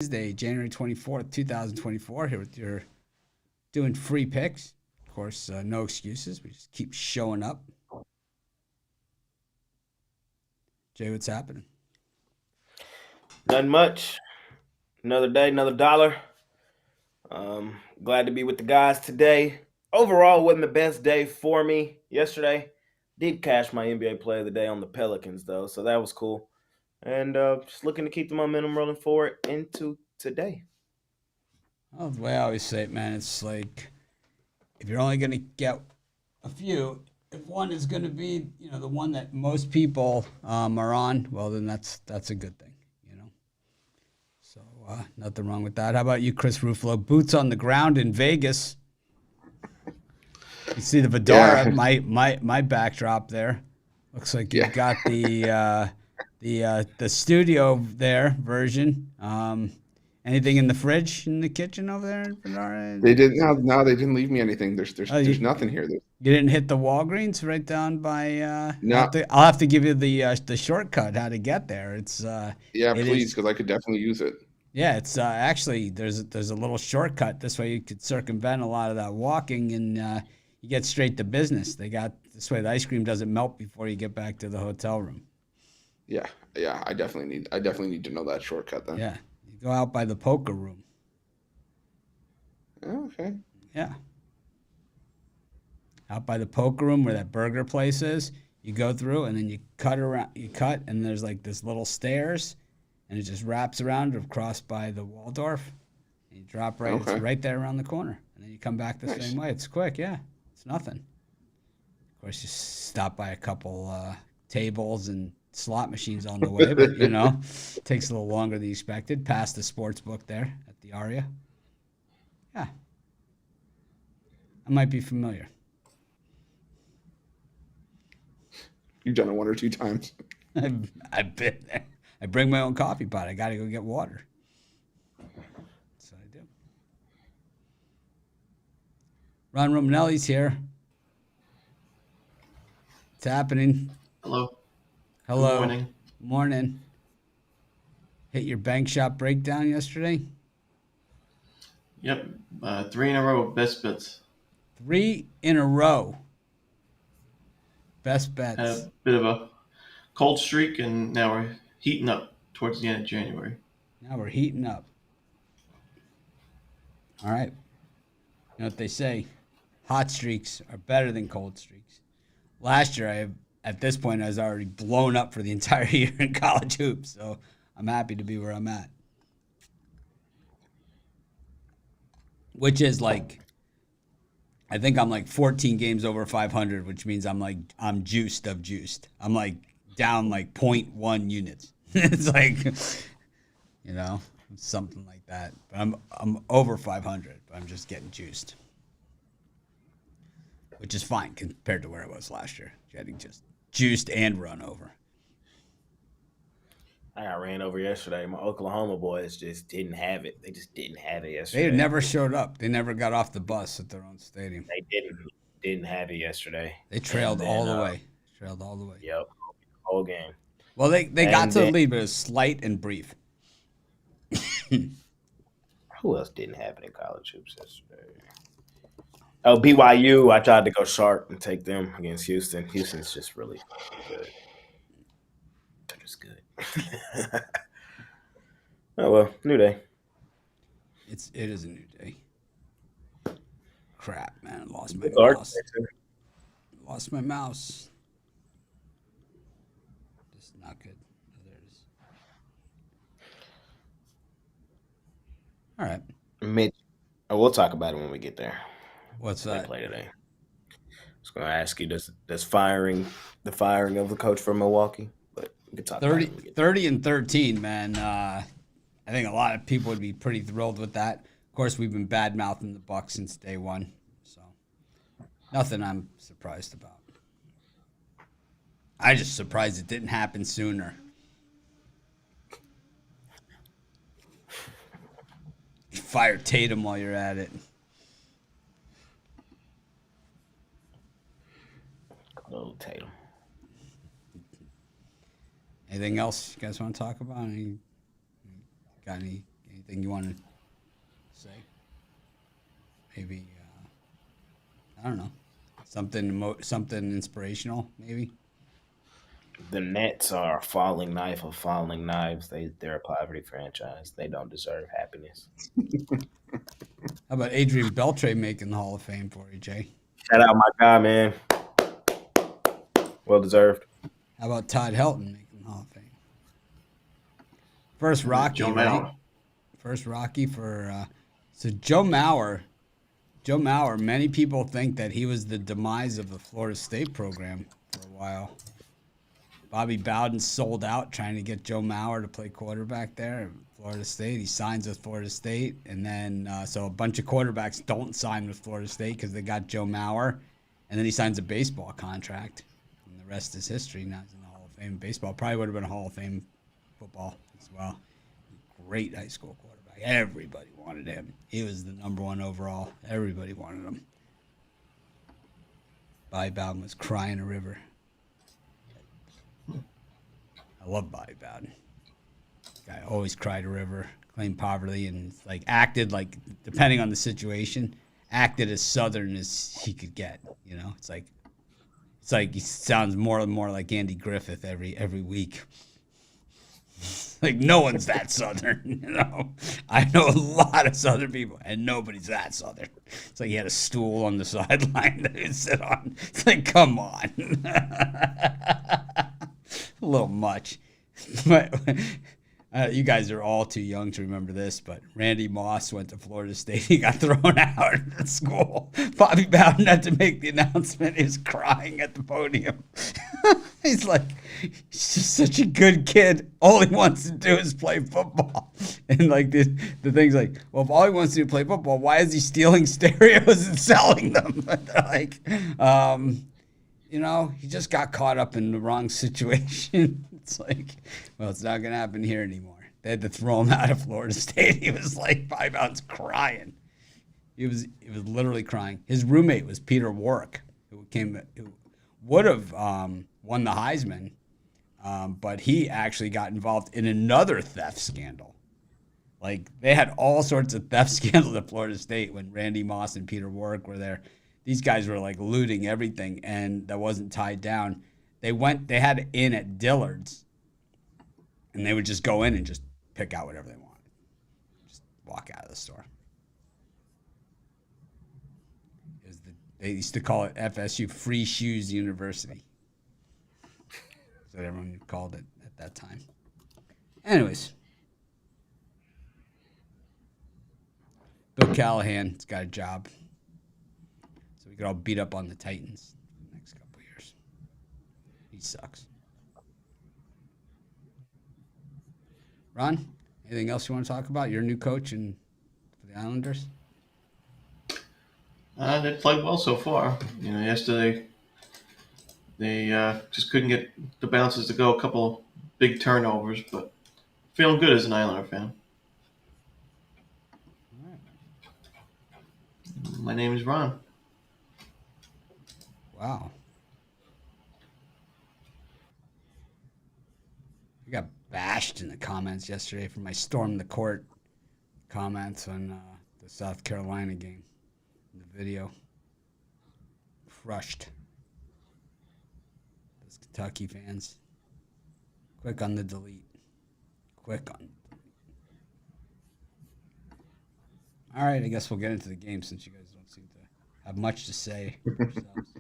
Tuesday, January 24th, 2024. Here with your doing free picks. Of course, no excuses. We just keep showing up. Jay, what's happening? Nothing much. Another day, another dollar. Glad to be with the guys today. Overall, wasn't the best day for me yesterday. Did cash my NBA Player of the Day on the Pelicans though, so that was cool. And just looking to keep the momentum rolling forward into today. Well, the way I always say it, man, it's like if you're only going to get a few, if one is going to be, the one that most people are on, well, then that's a good thing, So nothing wrong with that. How about you, Chris Ruffolo? Boots on the ground in Vegas. You see the Vidara, Yeah, my backdrop there. Looks like yeah. you've got the studio there version. Anything in the fridge in the kitchen over there in Vidara? They didn't. No, they didn't leave me anything. There's there's Oh, there's you nothing here. you didn't hit the Walgreens right down by. No, I'll have to give you the shortcut how to get there. yeah, It please, is. because I could definitely use it. Yeah, it's actually there's a little shortcut. This way you could circumvent a lot of that walking and you get straight to business. They got this way the ice cream doesn't melt before you get back to the hotel room. Yeah, yeah. I definitely need to know that shortcut then. Yeah, you go out by the poker room. Oh, okay. Yeah, out by the poker room where that burger place is. You go through and then you cut around. You cut and there's like this little stairs, and it just wraps around across by the Waldorf. And you drop right. It's Okay. right there around the corner, and then you come back the Nice. same way. It's quick. Yeah, it's nothing. Of course, you stop by a couple tables and slot machines on the way, but takes a little longer than you expected. Past the sports book there at the Aria. Yeah, I might be familiar. You've done it one or two times. I've been there. I bring my own coffee pot. I got to go get water. That's what I do. Ron Romanelli's here. What's happening? Hello. Good Hello. morning. Morning. Hit your bank shop breakdown yesterday? Yep. Three in a row of best bets. 3 in a row. Best Had bets. a bit of a cold streak, and now we're heating up towards the end of January. Now we're heating up. All right. You know what they say? Hot streaks are better than cold streaks. Last year, at this point, I was already blown up for the entire year in college hoops, so I'm happy to be where I'm at. Which is like, I think I'm like 14 games over 500, which means I'm juiced of juiced. I'm like down like zero point 0.1 units. It's like, you know, something like that. But I'm over 500, but I'm just getting juiced, which is fine compared to where I was last year. Getting just juiced and run over. I got ran over yesterday. My Oklahoma boys just didn't have it. They just didn't have it They yesterday. never showed up. They never got off the bus at their own stadium. They didn't have it yesterday. They And trailed then all the way. Trailed all the way. yep, whole game. Well, they got And to the then lead, but it was slight and brief. who else didn't have it in college hoops yesterday? Oh, BYU. I tried to go sharp and take them against Houston. Houston's just really good. They're just good. Oh well, new day. It is a new day. Crap, man! I lost my It's hard. mouse. Lost my mouse. This is not good. Oh, there it is. All right. Mitch. Oh, we'll talk about it when we get there. What's They that? play today. I was going to ask you, does the firing of the coach from Milwaukee? But we can talk about it 30, when we get there. 30 and 13, man. I think a lot of people would be pretty thrilled with that. Of course, we've been bad mouthing the Bucks since day one, so nothing I'm surprised about. I just surprised it didn't happen sooner. Fire Tatum while you're at it. Little Tatum. Anything else you guys want to talk about? Got anything Anything you want to say? Maybe I don't know. Something inspirational, maybe. The Nets are a falling knife of falling knives. They're a poverty franchise. They don't deserve happiness. How about Adrian Beltre making the Hall of Fame for you, Jay? Shout out my guy, man. Well deserved. How about Todd Helton making the Hall of Fame? First Rocky, Joe right? Mauer. First Rocky for so Joe Mauer. Joe Mauer, many people think that he was the demise of the Florida State program for a while. Bobby Bowden sold out trying to get Joe Mauer to play quarterback there at Florida State. He signs with Florida State, and then so a bunch of quarterbacks don't sign with Florida State because they got Joe Mauer, and then he signs a baseball contract, and the rest is history. Now he's in the Hall of Fame. Baseball probably would have been a Hall of Fame football as well. Great high school quarterback. Everybody wanted him. He was the number one overall. Everybody wanted him. Bobby Bowden was crying a river. I love Bobby Bowden. Guy always cried a river, claimed poverty, and like acted like, depending on the situation, acted as Southern as he could get. You know, it's like he sounds more and more like Andy Griffith every week. Like no one's that Southern, you know. I know a lot of Southern people, and nobody's that Southern. It's like he had a stool on the sideline that he'd sit on. It's like, come on, a little much. But you guys are all too young to remember this, but Randy Moss went to Florida State. He got thrown out at school. Bobby Bowden had to make the announcement. He was crying at the podium. He's like, he's just such a good kid. All he wants to do is play football. And like the thing's like, well, if all he wants to do is play football, why is he stealing stereos and selling them? Like, you know, he just got caught up in the wrong situation. It's like, well, it's not going to happen here anymore. They had to throw him out of Florida State. He was like 5 pounds crying. He was literally crying. His roommate was Peter Warwick, who would have won the Heisman, but he actually got involved in another theft scandal. Like, they had all sorts of theft scandals at Florida State when Randy Moss and Peter Warwick were there. These guys were like looting everything, and that wasn't tied down. They had it in at Dillard's, and they would just go in and just pick out whatever they wanted. Just walk out of the store. They used to call it FSU, Free Shoes University. That's what everyone called it at that time. Anyways. Bill Callahan's got a job. So we could all beat up on the Titans for the next couple of years. He sucks. Ron, anything else you want to talk about? You're a new coach for the Islanders? They played well so far. You know, yesterday they just couldn't get the bounces to go. A couple big turnovers, but feeling good as an Islander fan. All right. My name is Ron. Wow. I got bashed in the comments yesterday for my storm the court comments on the South Carolina game. The video. Crushed. Those Kentucky fans. Quick on the delete. Quick on the delete. All right, I guess we'll get into the game since you guys don't seem to have much to say yourselves.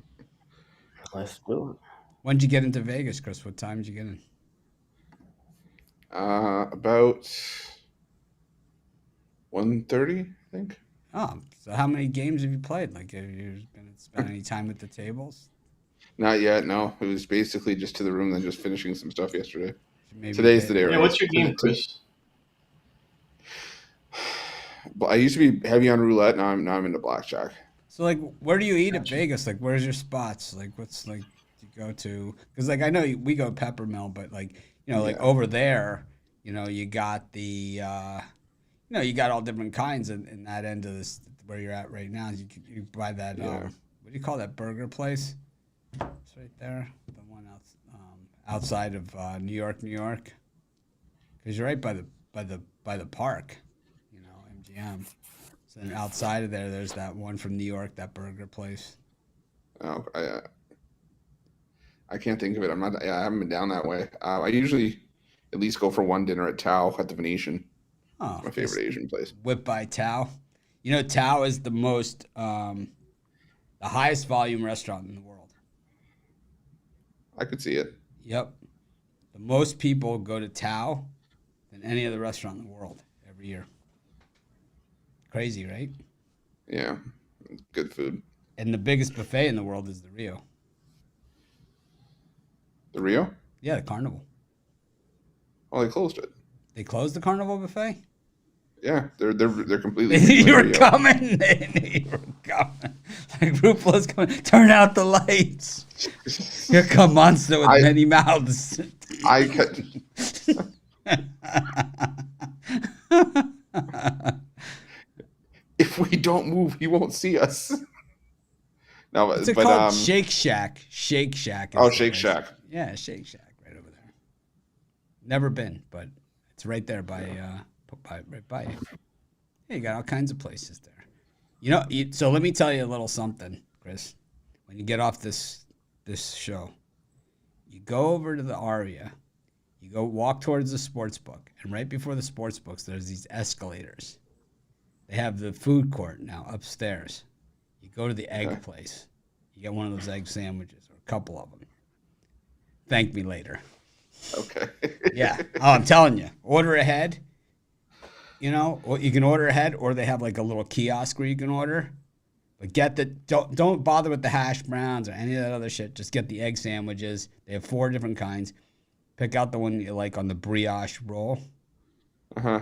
Let's do it. When did you get into Vegas, Chris? What time did you get in? About 1:30, I think. Oh, so how many games have you played? Like, have you spent any time at the tables? Not yet. No, it was basically just to the room and just finishing some stuff yesterday. Maybe Today's the day. Yeah, Right? what's your game, Chris? But I used to be heavy on roulette. Now I'm into blackjack. So, like, where do you eat at Vegas? Like, where's your spots? Like, what's, like, you go to? Because, like, I know we go to Peppermill, but, like, you know, like, over there, you know, you got the, you know, you got all different kinds in that end of this, where you're at right now. You buy that, what do you call that burger place? It's right there. The one outside of New York. Because you're right by the park. Yeah. So then outside of there, there's that one from New York, that burger place. Oh, I can't think of it. I haven't been down that way. I usually at least go for one dinner at Tao at the Venetian. Oh, My favorite Asian place. Whipped by Tao. You know, Tao is the most, the highest volume restaurant in the world. I could see it. Yep. The most people go to Tao than any other restaurant in the world every year. Crazy, right? Yeah, it's good food. And the biggest buffet in the world is the Rio. The Rio? Yeah, the Carnival. Oh, they closed it. They closed the Carnival buffet? Yeah, they're completely. You were Rio. coming. You were coming. Like Ruffolo's coming. Turn out the lights. Here come Monster with many mouths. I could. If we don't move, he won't see us. No, What's it called? Shake Shack. Shake Shack. Oh, Shake Shack. Yeah, Shake Shack, right over there. Never been, but it's right there right by you. Yeah, you got all kinds of places there. You know, so let me tell you a little something, Chris. When you get off this show, you go over to the Aria, you go walk towards the sports book, and right before the sports books, there's these escalators. They have the food court now upstairs. You go to the egg place. You get one of those egg sandwiches or a couple of them. Thank me later. Okay. Yeah. Oh, I'm telling you. Order ahead. You know, or you can order ahead, or they have like a little kiosk where you can order. But don't bother with the hash browns or any of that other shit. Just get the egg sandwiches. They have 4 different kinds. Pick out the one you like on the brioche roll. Uh-huh.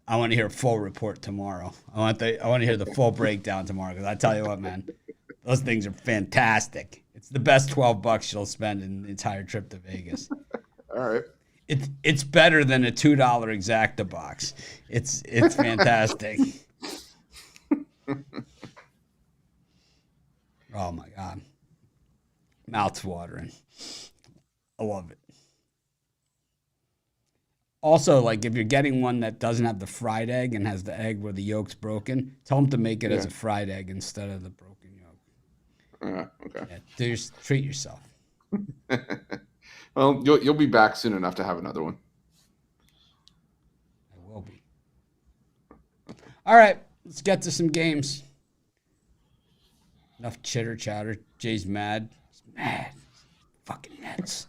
I want to hear a full report tomorrow. I want to hear the full breakdown tomorrow, because I tell you what, man, those things are fantastic. It's the best $12 you'll spend in the entire trip to Vegas. All right. It's better than a $2 Exacta box. It's fantastic. Oh my God, mouth's watering. I love it. Also, like, if you're getting one that doesn't have the fried egg and has the egg where the yolk's broken, tell them to make it as a fried egg instead of the broken yolk. Okay. Yeah, just treat yourself. Well, you'll be back soon enough to have another one. I will be. All right, let's get to some games. Enough chitter chatter. Jay's mad. He's mad. Fucking Nets.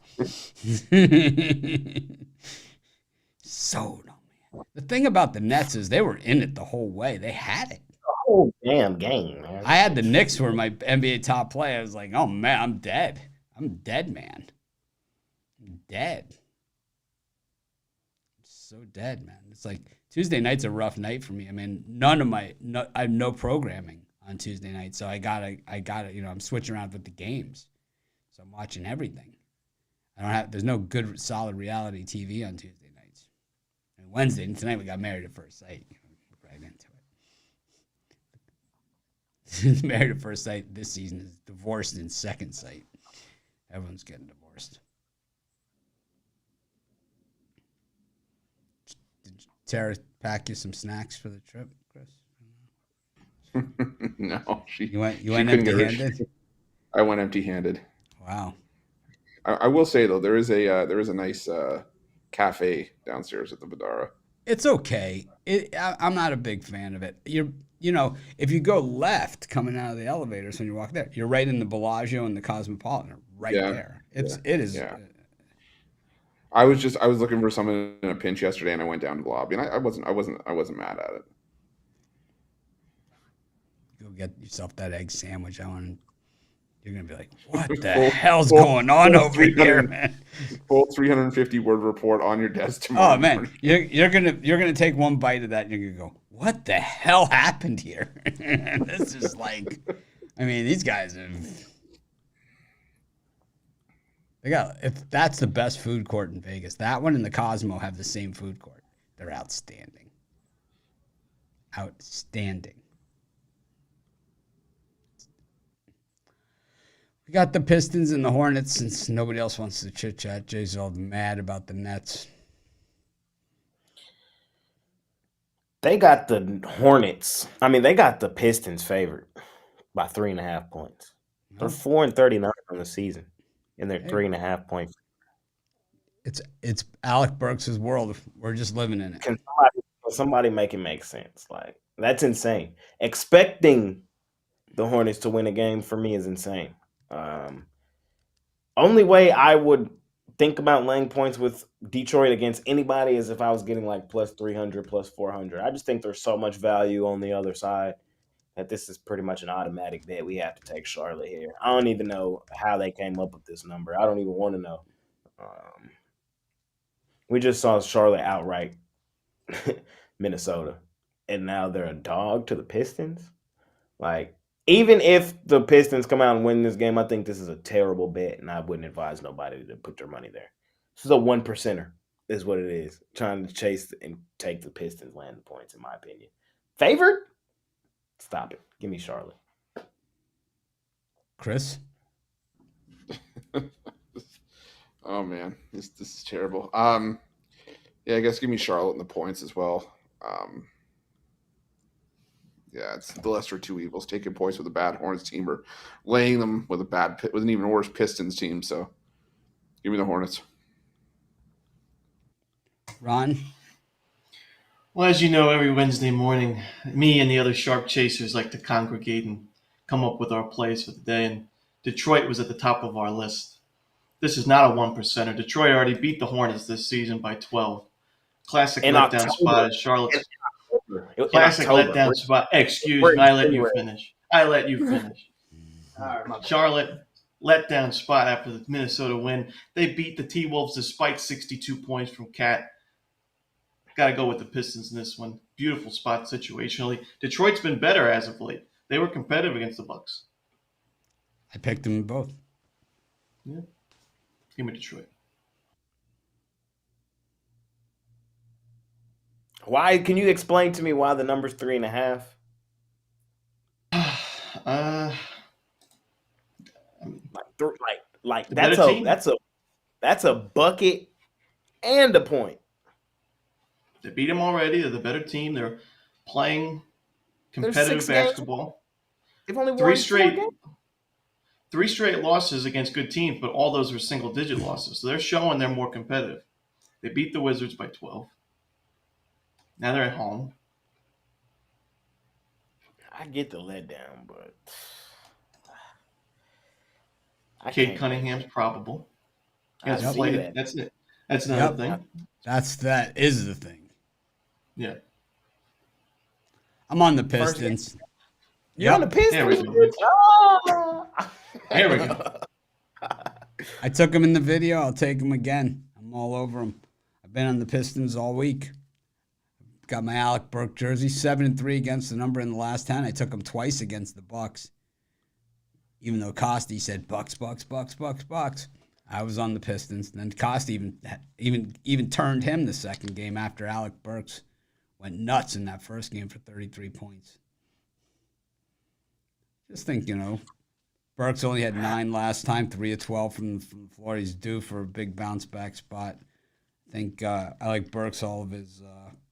So no, man. The thing about the Nets is they were in it the whole way. They had it. The whole damn game, man. I had the Knicks who were my NBA top play. I was like, oh man, I'm dead. I'm dead, man. I'm dead. I'm so dead, man. It's like Tuesday night's a rough night for me. I mean, I have no programming on Tuesday night, so I gotta, I'm switching around with the games. So I'm watching everything. There's no good, solid reality TV on Tuesday nights. And Wednesday, and tonight we got Married at First Sight. Right into it. Married at First Sight this season is divorced in second sight. Everyone's getting divorced. Did Tara pack you some snacks for the trip, Chris? No, You went empty-handed? I went empty-handed. Wow. I will say though, there is a nice cafe downstairs at the Badara. It's okay. I'm not a big fan of it. If you go left coming out of the elevators when you walk there, you're right in the Bellagio and the Cosmopolitan, there. It is. Yeah. I was looking for someone in a pinch yesterday, and I went down to the lobby, and I wasn't mad at it. Go get yourself that egg sandwich. You're gonna be like, what the hell's going on over here, man? Full 350-word report on your desk tomorrow. Oh man, you're gonna take one bite of that, and you're gonna go, what the hell happened here? This is like, I mean, these guys if that's the best food court in Vegas, that one and the Cosmo have the same food court. They're outstanding. Outstanding. We got the Pistons and the Hornets since nobody else wants to chit-chat. Jay's all mad about the Nets. They got the Hornets. I mean, they got the Pistons favored by 3.5 points. They're 4-39 on the season, and they're 3.5 points. It's Alec Burks' world. We're just living in it. Can somebody make it make sense? Like, that's insane. Expecting the Hornets to win a game for me is insane. Only way I would think about laying points with Detroit against anybody is if I was getting like plus 300, plus 400. I just think there's so much value on the other side that this is pretty much an automatic bet. We have to take Charlotte here. I don't even know how they came up with this number. I don't even want to know. We just saw Charlotte outright Minnesota, and now they're a dog to the Pistons. Like, even if the Pistons come out and win this game, I think this is a terrible bet, and I wouldn't advise nobody to put their money there. This is a 1%er, is what it is. Trying to chase and take the Pistons landing points, in my opinion. Favored? Stop it. Give me Charlotte. Chris? Oh man, this is terrible. Yeah, I guess give me Charlotte in the points as well. Yeah, it's the lesser two evils, taking points with a bad Hornets team or laying them with an even worse Pistons team. So, give me the Hornets. Ron? Well, as you know, every Wednesday morning, me and the other sharp chasers like to congregate and come up with our plays for the day. And Detroit was at the top of our list. This is not a 1%er. Detroit already beat the Hornets this season by 12. Classic letdown spot is Charlotte's. Classic letdown spot. Excuse me, I let you finish. Charlotte letdown spot after the Minnesota win. They beat the T-Wolves despite 62 points from Cat. Got to go with the Pistons in this one. Beautiful spot situationally. Detroit's been better as of late. They were competitive against the Bucks. I picked them both. Yeah. Give me Detroit. Why? Can you explain to me why the number's 3.5? Like that's a bucket and a point. They beat them already. They're the better team. They're playing competitive basketball. They've only won three straight losses against good teams, but all those were single-digit losses. So they're showing they're more competitive. They beat the Wizards by 12. Now they're at home. I get the letdown, but Cade Cunningham's probable. That's it. That's another thing. That is the thing. Yeah. I'm on the Pistons. You're on the Pistons? Here we go. I took him in the video. I'll take him again. I'm all over him. I've been on the Pistons all week. Got my Alec Burke jersey, 7-3 against the number in the last 10. I took him twice against the Bucks. Even though Costi said Bucks. I was on the Pistons. And then Costi even turned him the second game after Alec Burks went nuts in that first game for 33 points. Just think, Burks only had 9 last time, 3 of 12 from the floor. He's due for a big bounce back spot. I think I like Burks, all of his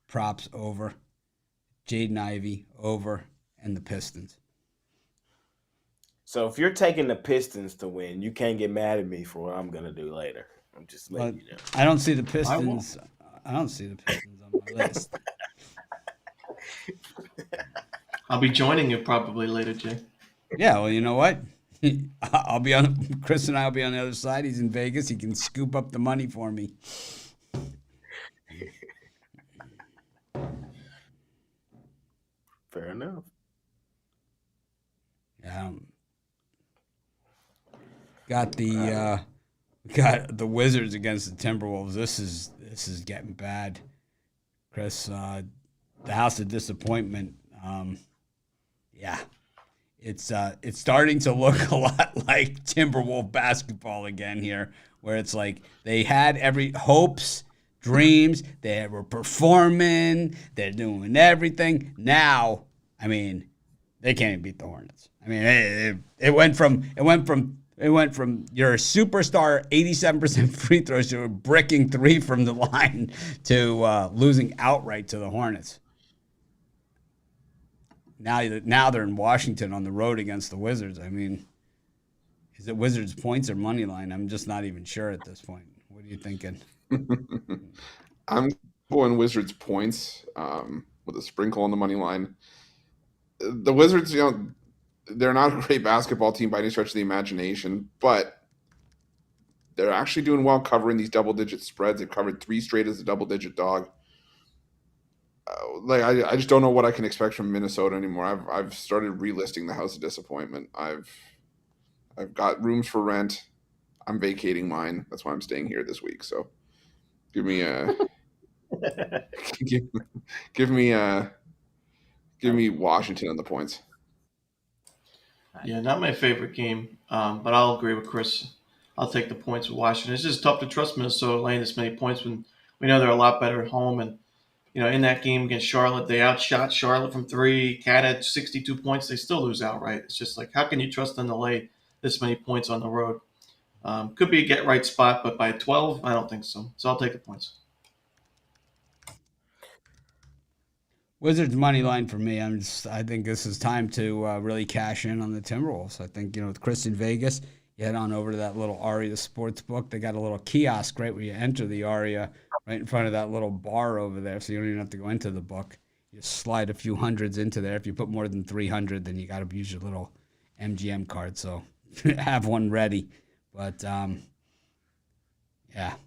props over. Jaden Ivey over, and the Pistons. So if you're taking the Pistons to win, you can't get mad at me for what I'm going to do later. I'm just letting you know. I don't see the Pistons. I don't see the Pistons on my list. I'll be joining you probably later, Jay. Yeah, well, you know what? Chris and I will be on the other side. He's in Vegas. He can scoop up the money for me. Fair enough. Yeah. Got the Wizards against the Timberwolves. This is getting bad, Chris. The House of Disappointment. Yeah, it's starting to look a lot like Timberwolf basketball again here, where it's like they had every hopes, dreams. They were performing. They're doing everything. Now, I mean, they can't even beat the Hornets. I mean, it went from your superstar 87% free throws to bricking 3 from the line to losing outright to the Hornets. Now they're in Washington on the road against the Wizards. I mean, is it Wizards points or money line? I'm just not even sure at this point. What are you thinking? I'm going Wizards points with a sprinkle on the money line. The Wizards, they're not a great basketball team by any stretch of the imagination, but they're actually doing well covering these double-digit spreads. They've covered 3 straight as a double-digit dog. I just don't know what I can expect from Minnesota anymore. I've started relisting the House of Disappointment. I've got rooms for rent. I'm vacating mine. That's why I'm staying here this week. So give me give me Washington on the points. Yeah, not my favorite game, but I'll agree with Chris. I'll take the points with Washington. It's just tough to trust Minnesota laying this many points when we know they're a lot better at home. And, in that game against Charlotte, they outshot Charlotte from 3. Cat had 62 points. They still lose outright. It's just like, how can you trust them to lay this many points on the road? Could be a get-right spot, but by 12, I don't think so. So I'll take the points. Wizards money line for me. I think this is time to really cash in on the Timberwolves. I think with Chris in Vegas, you head on over to that little Aria sports book. They got a little kiosk right where you enter the Aria, right in front of that little bar over there, so you don't even have to go into the book. You slide a few hundreds into there. If you put more than 300, then you got to use your little MGM card. So have one ready. But yeah, I'll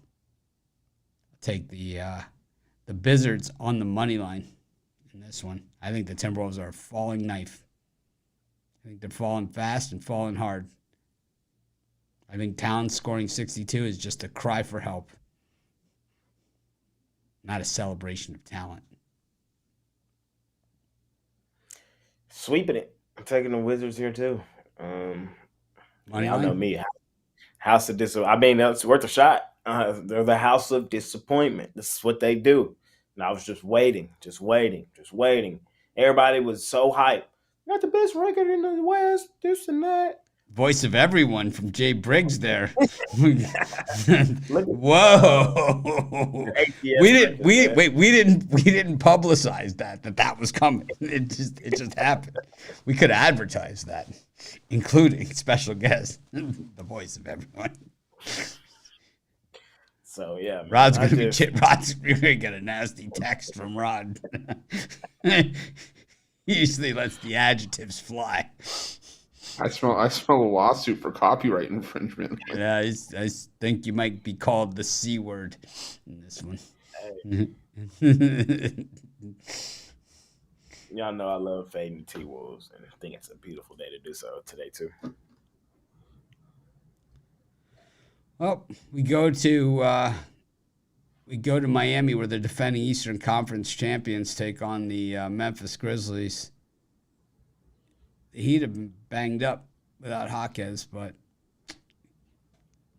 take the Wizards on the money line. In this one, I think the Timberwolves are a falling knife. I think they're falling fast and falling hard. I think Towns scoring 62 is just a cry for help, not a celebration of talent. Sweeping it. I'm taking the Wizards here too. Y'all know me. House of Disappointment. I mean, that's worth a shot. They're the House of Disappointment. This is what they do. And I was just waiting. Everybody was so hyped. Got the best record in the West, this and that. Voice of everyone from Jay Briggs there. Whoa. We didn't publicize that was coming. It just happened. We could advertise that, including special guest, the voice of everyone. So yeah, man, Rod's gonna get a nasty text from Rod. He usually lets the adjectives fly. I smell a lawsuit for copyright infringement. Yeah, I think you might be called the C word in this one. Y'all know I love fading T-Wolves, and I think it's a beautiful day to do so today too. Well, we go to Miami, where the defending Eastern Conference champions take on the Memphis Grizzlies. The Heat have been banged up without Hawkes, but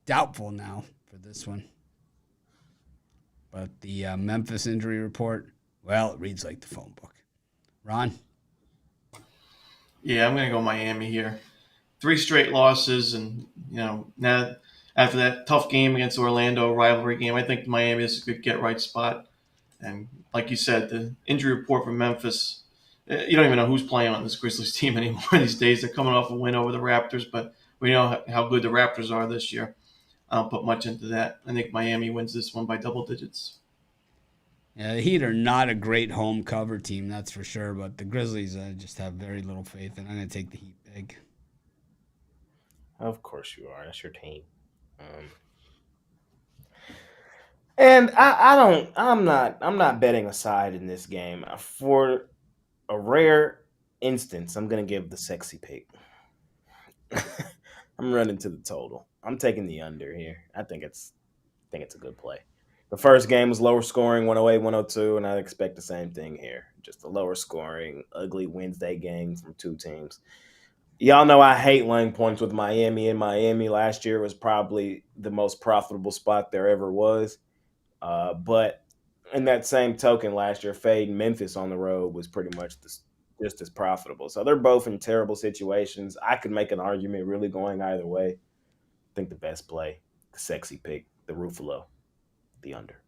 doubtful now for this one. But the Memphis injury report, well, it reads like the phone book. Ron? Yeah, I'm going to go Miami here. 3 straight losses, and now after that tough game against Orlando, rivalry game, I think Miami is a good get-right spot. And like you said, the injury report from Memphis, you don't even know who's playing on this Grizzlies team anymore these days. They're coming off a win over the Raptors, but we know how good the Raptors are this year. I don't put much into that. I think Miami wins this one by double digits. Yeah, the Heat are not a great home cover team, that's for sure, but the Grizzlies, I just have very little faith in. I'm going to take the Heat big. Of course you are. That's your team. And I'm not betting a side in this game. For a rare instance, I'm gonna give the sexy pick. I'm running to the total. I'm taking the under here. I think it's a good play. The first game was lower scoring, 108-102, and I expect the same thing here. Just a lower scoring, ugly Wednesday game from 2 teams. Y'all know I hate laying points with Miami, and Miami last year was probably the most profitable spot there ever was. But in that same token, last year, fading Memphis on the road was pretty much just as profitable. So they're both in terrible situations. I could make an argument really going either way. I think the best play, the sexy pick, the Ruffolo, the under.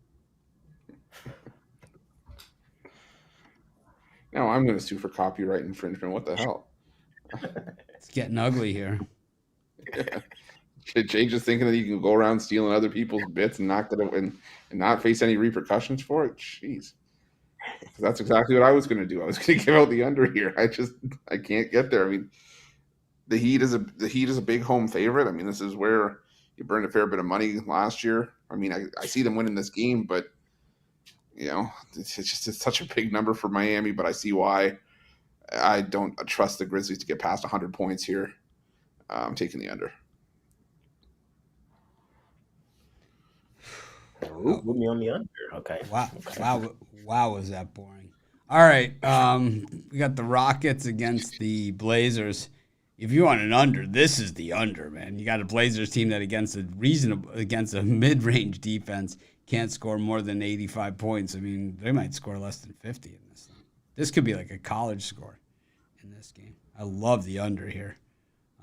Now I'm going to sue for copyright infringement. What the hell? It's getting ugly here. Jake just thinking that you can go around stealing other people's bits and not get it and not face any repercussions for it. Jeez, that's exactly what I was going to do. I was going to give out the under here. I can't get there. I mean, the Heat is a big home favorite. I mean, this is where you burned a fair bit of money last year. I mean, I see them winning this game, but it's such a big number for Miami. But I see why. I don't trust the Grizzlies to get past 100 points here. I'm taking the under. Ooh, put me on the under. Okay. Wow, Okay. wow, was that boring? All right, we got the Rockets against the Blazers. If you want an under, this is the under, man. You got a Blazers team that against a mid-range defense can't score more than 85 points. I mean, they might score less than 50 in this thing. This could be like a college score in this game. I love the under here.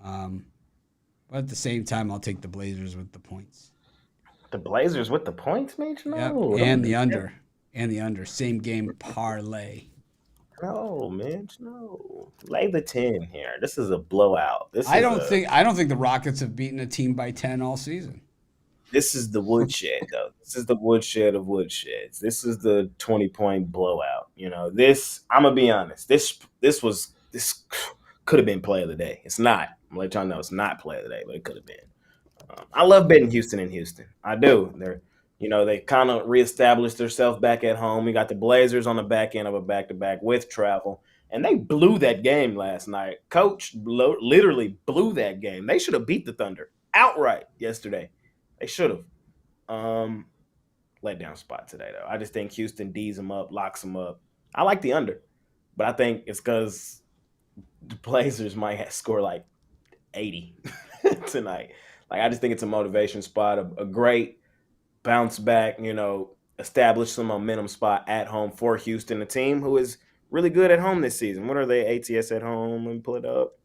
But at the same time, I'll take the Blazers with the points. The Blazers with the points, Mitch? No. Yep. And the under. And the under. Same game parlay. No, Mitch, no. Lay the 10 here. This is a blowout. I don't think the Rockets have beaten a team by 10 all season. This is the woodshed, though. This is the woodshed of woodsheds. This is the 20-point blowout. I'm gonna be honest. This could have been play of the day. It's not. I'm gonna let y'all know it's not play of the day, but it could have been. I love betting Houston in Houston. I do. They kind of reestablished themselves back at home. We got the Blazers on the back end of a back-to-back with travel, and they blew that game last night. Coach literally blew that game. They should have beat the Thunder outright yesterday. They should have. Let down spot today, though. I just think Houston D's them up, locks them up. I like the under, but I think it's because the Blazers might score like 80 tonight. I just think it's a motivation spot, a great bounce back, establish some momentum spot at home for Houston, a team who is really good at home this season. What are they, ATS at home? Let me pull it up.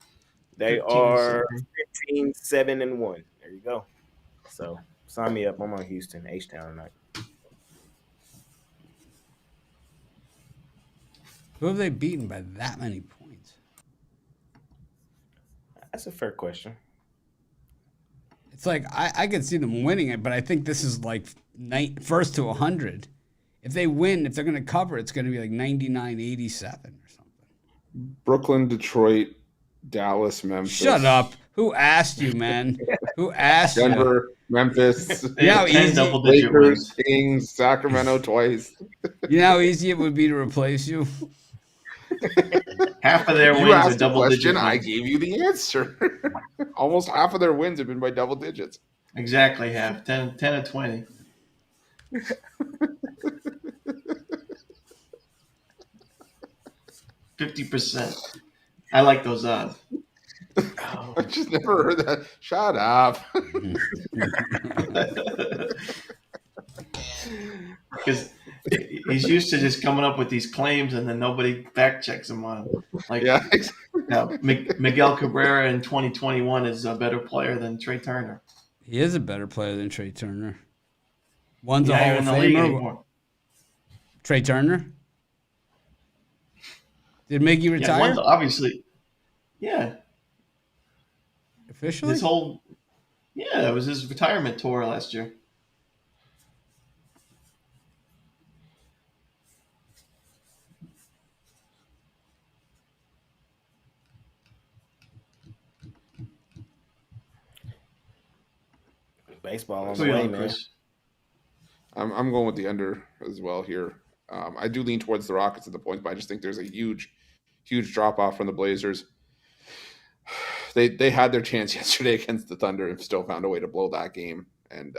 They are 15-7-1. There you go. So sign me up. I'm on Houston, H-Town tonight. Who have they beaten by that many points? That's a fair question. It's like I could see them winning it, but I think this is like first to 100. If they win, if they're going to cover, it's going to be like 99-87 or something. Brooklyn, Detroit, Dallas, Memphis. Shut up. Who asked you, man? Who asked Denver, Memphis. You know how easy Lakers, Kings, Sacramento twice. You know how easy it would be to replace you? Half of their You wins asked are the double-digit question, I wins. gave you the answer. Almost half of their wins have been by double digits. Exactly half. 10 or 20. %. I like those odds. I just never heard that. Shut up. Because he's used to just coming up with these claims and then nobody fact checks him on them. Yeah. Miguel Cabrera in 2021 is a better player than Trey Turner. He is a better player than Trey Turner. One's He's a not Hall even of in the league Famer. anymore. Trey Turner? Did Miggy Yeah, retire? one's obviously. Yeah. Officially? It was his retirement tour last year. Baseball on Who the you way, on, man. Chris? I'm going with the under as well here. I do lean towards the Rockets at the points, but I just think there's a huge drop off from the Blazers. They had their chance yesterday against the Thunder and still found a way to blow that game. And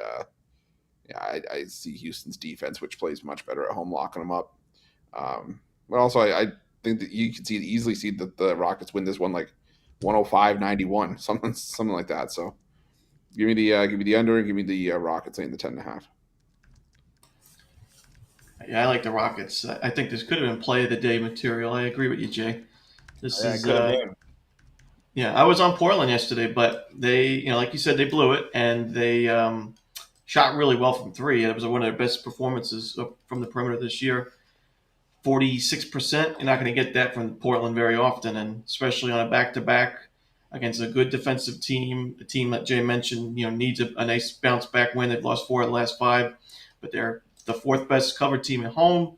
I see Houston's defense, which plays much better at home, locking them up. But also, I think that you can easily see that the Rockets win this one like 105-91, something like that. So give me the under and give me the Rockets in the 10.5. Yeah, I like the Rockets. I think this could have been play of the day material. I agree with you, Jay. This Yeah, is could have been. I was on Portland yesterday, but they, like you said, they blew it and they shot really well from three. It was one of their best performances from the perimeter this year. 46%. You're not going to get that from Portland very often, and especially on a back-to-back against a good defensive team, a team that Jay mentioned, needs a nice bounce-back win. They've lost 4 of the last 5, but they're the 4th best covered team at home.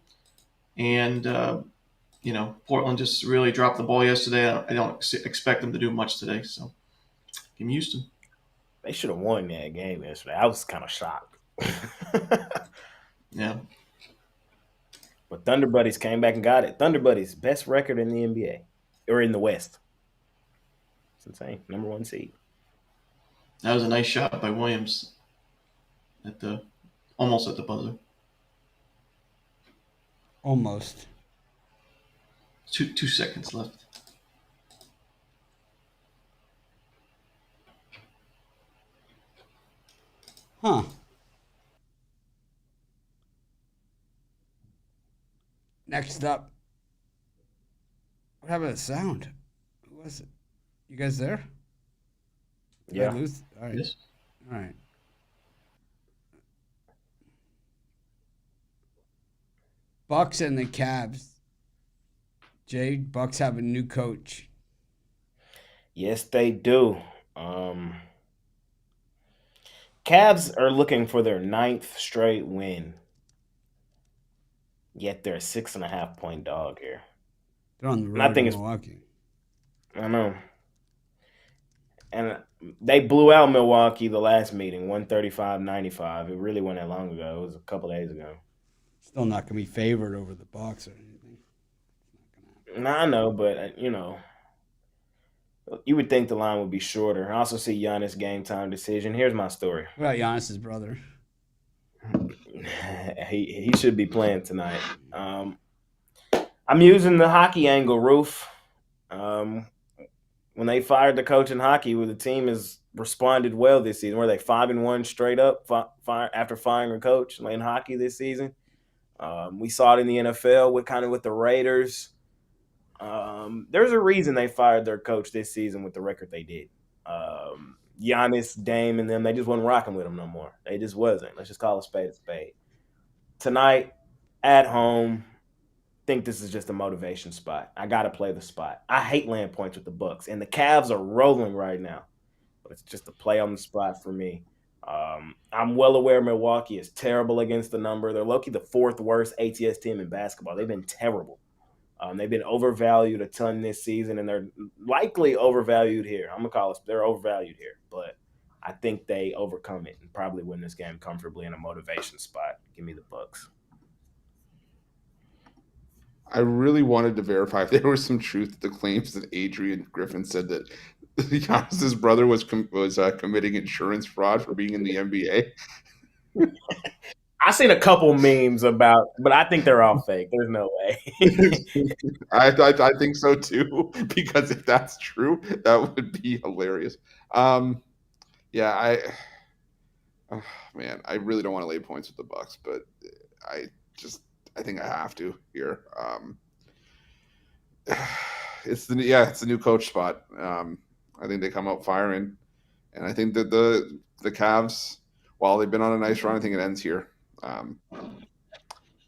And, Portland just really dropped the ball yesterday. I don't expect them to do much today, so give me Houston. They should have won that game yesterday. I was kind of shocked. Yeah. But Thunder Buddies came back and got it. Thunder Buddies, best record in the NBA or in the West. It's insane. Number 1 seed. That was a nice shot by Williams almost at the buzzer. Almost. 2 seconds left. Huh. Next up. What happened to the sound? Who was it? You guys there? Did I lose? All right. Yes. All right. Bucks and the Cavs. Jay, Bucks have a new coach. Yes, they do. Cavs are looking for their 9th straight win. Yet they're a 6.5-point dog here. They're on the road I think in it's- Milwaukee. I know. And they blew out Milwaukee the last meeting, 135-95. It really wasn't that long ago. It was a couple days ago. Still not going to be favored over the Bucks or anything. And I know, but, you would think the line would be shorter. I also see Giannis game time decision. Here's my story. What about Giannis's brother? He should be playing tonight. I'm using the hockey angle, Roof. When they fired the coach in hockey, where the team has responded well this season, where they 5-1 straight up after firing a coach in hockey this season. We saw it in the NFL with the Raiders. There's a reason they fired their coach this season with the record they did. Giannis, Dame, and them, they just wasn't rocking with them no more. They just wasn't. Let's just call a spade a spade. Tonight, at home, think this is just a motivation spot. I got to play the spot. I hate laying points with the Bucks, and the Cavs are rolling right now. But it's just a play on the spot for me. I'm well aware Milwaukee is terrible against the number. They're low-key the 4th worst ATS team in basketball. They've been terrible. They've been overvalued a ton this season, and they're likely overvalued here. I'm going to call it, they're overvalued here. But I think they overcome it and probably win this game comfortably in a motivation spot. Give me the Bucks. I really wanted to verify if there was some truth to the claims that Adrian Griffin said that Giannis's brother was committing insurance fraud for being in the NBA. I've seen a couple memes about, but I think they're all fake. There's no way. I think so too, because if that's true, that would be hilarious. I really don't want to lay points with the Bucks, but I think I have to here. It's the new coach spot. I think they come out firing, and I think that the Cavs, while they've been on a nice run, I think it ends here. It's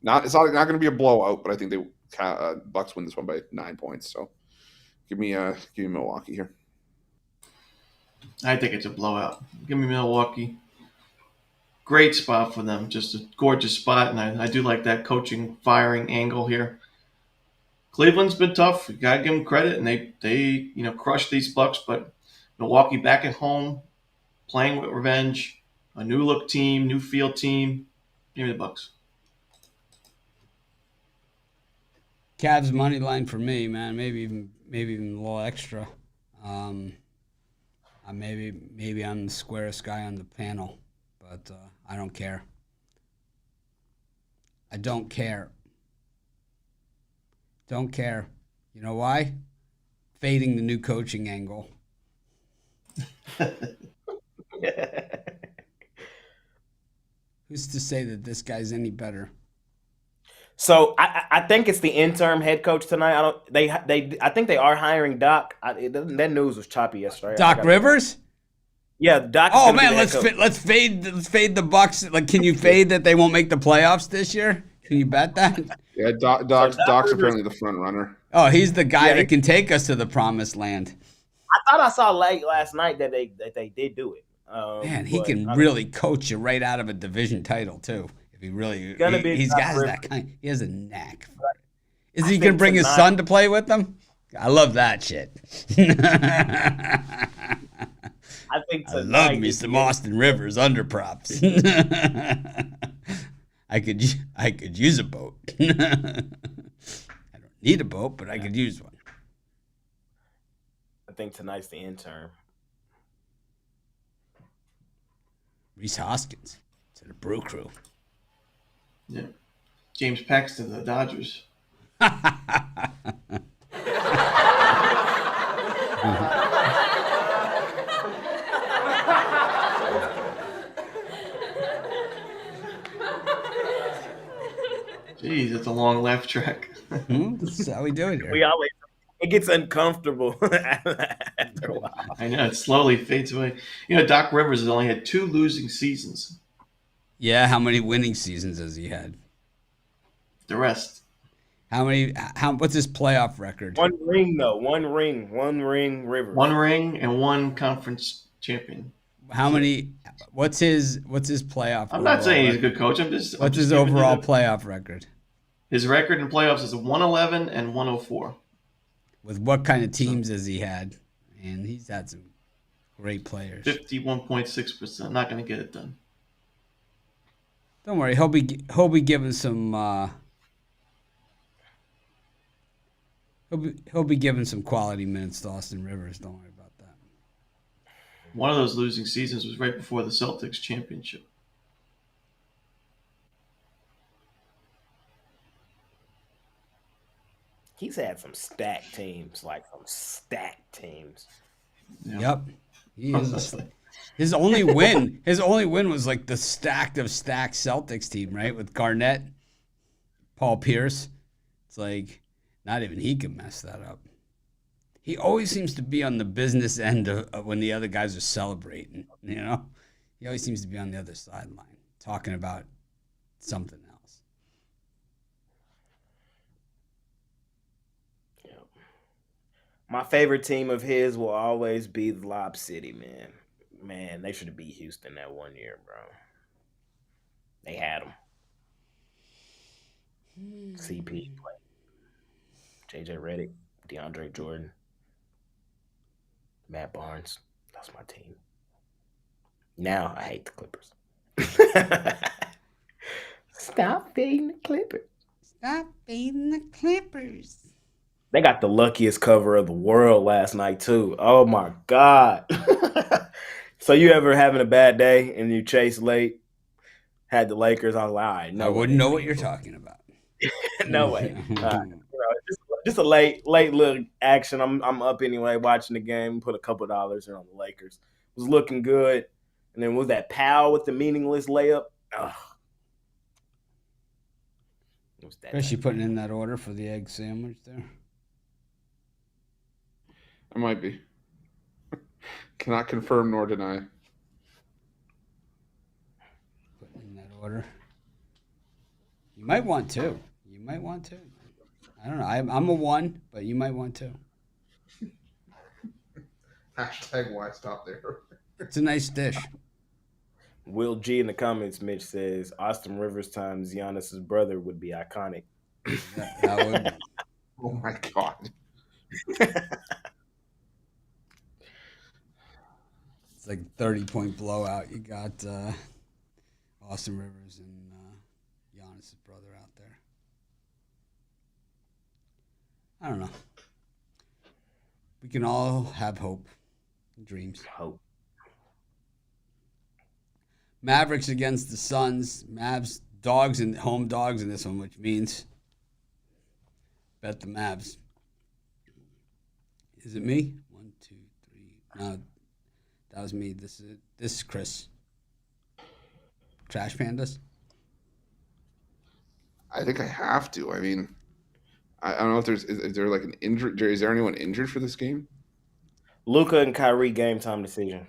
not going to be a blowout, but I think Bucks win this one by 9 points. So give me Milwaukee here. I think it's a blowout. Give me Milwaukee. Great spot for them. Just a gorgeous spot, and I do like that coaching firing angle here. Cleveland's been tough. You got to give them credit, and they crushed these Bucks, but Milwaukee back at home, playing with revenge, a new look team, new field team. Give me the Bucks. Cavs money line for me, man. Maybe even a little extra. Maybe I'm the squarest guy on the panel, but I don't care. I don't care. Don't care. You know why? Fading the new coaching angle. Who's to say that this guy's any better? So I think it's the interim head coach tonight. I think they are hiring Doc. That news was choppy yesterday. Doc Rivers? Yeah, Doc. Oh man, let's fade the Bucks. Like, can you fade that they won't make the playoffs this year? Can you bet that? Yeah, Doc's apparently the front runner. Oh, he's the guy Yeah, that can take us to the promised land. I thought I saw late last night that they did do it. Man, he but can really coach you right out of a division title too. If he really, he's got that kind. He has a knack for it. Is he gonna bring his son to play with them? I love that shit. I think I love me some Austin Rivers under props. I could use a boat. I don't need a boat, but I could use one. I think tonight's the intern. Reese Hoskins to the Brew Crew. Yeah. James Paxton, the Dodgers. Jeez, that's a long laugh track. That's how we do it here. It gets uncomfortable after a while. I know, it slowly fades away. You know, Doc Rivers has only had 2 losing seasons. Yeah, how many winning seasons has he had? The rest. What's his playoff record? One ring, though. One ring, Rivers. 1 ring and 1 conference champion. How many? What's his playoff? I'm not saying he's a good coach. What's his overall playoff record? His record in playoffs is 111 and 104. With what kind of teams has he had? And he's had some great players. 51.6%. Not going to get it done. Don't worry, he'll be giving some. He'll be giving some quality minutes to Austin Rivers. Don't worry about that. One of those losing seasons was right before the Celtics championship. He's had some stacked teams, Yep. He is his only win was like the stacked of stacked Celtics team, right? With Garnett, Paul Pierce. It's like not even he can mess that up. He always seems to be on the business end of when the other guys are celebrating, you know? He always seems to be on the other sideline talking about something else. My favorite team of his will always be the Lob City, man. Man, they should have beat Houston that one year, bro. They had them. CP, JJ Redick, DeAndre Jordan, Matt Barnes. That's my team. Now I hate the Clippers. Stop fading the Clippers. Stop fading the Clippers. They got the luckiest cover of the world last night, too. Oh, my God. So you ever having a bad day and you chase late, had the Lakers, I was like, all right. I wouldn't know what you're talking about. No way. Just a late look action. I'm up anyway watching the game, put a couple $dollars in on the Lakers. Was looking good. And then was that Powell with the meaningless layup? Ugh. Chris, you putting in that order for the egg sandwich there? I might be. Cannot confirm nor deny. Putting in that order. You might want to. I don't know. I'm a 1, but you might want to. Hashtag why stop there. It's a nice dish. Will G in the comments, Mitch says, Austin Rivers times Giannis's brother would be iconic. That would. Oh, my God. It's like a 30-point blowout. You got Austin Rivers and Giannis' brother out there. I don't know. We can all have hope and dreams. Hope. Mavericks against the Suns. Mavs dogs and home dogs in this one, which means bet the Mavs. Is it me? 1, 2, 3. No, that was me. This is Chris. Trash Pandas. I think I have to. I mean, I don't know if is there like an injured. Is there anyone injured for this game? Luka and Kyrie game time decision.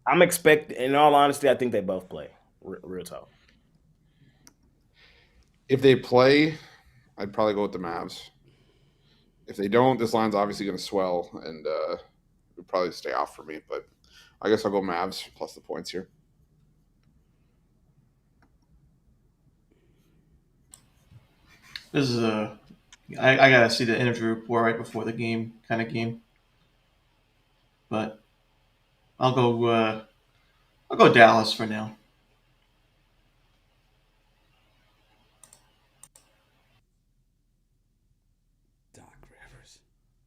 I'm expecting. In all honesty, I think they both play. Real talk. If they play, I'd probably go with the Mavs. If they don't, this line's obviously going to swell and it'll probably stay off for me. But I guess I'll go Mavs plus the points here. This is I gotta see the interview report right before the game, kind of game. But I'll go Dallas for now. Doc Rivers.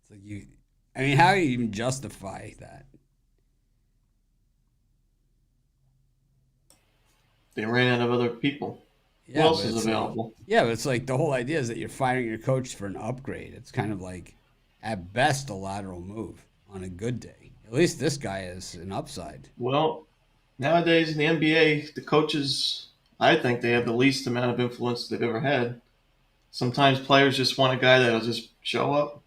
It's like you. I mean, how do you even justify that? They ran out of other people. Yeah, Who else but is it's available? Yeah, but it's like the whole idea is that you're firing your coach for an upgrade. It's kind of like, at best, a lateral move on a good day. At least this guy is an upside. Well, nowadays in the NBA, the coaches, I think they have the least amount of influence they've ever had. Sometimes players just want a guy that'll just show up.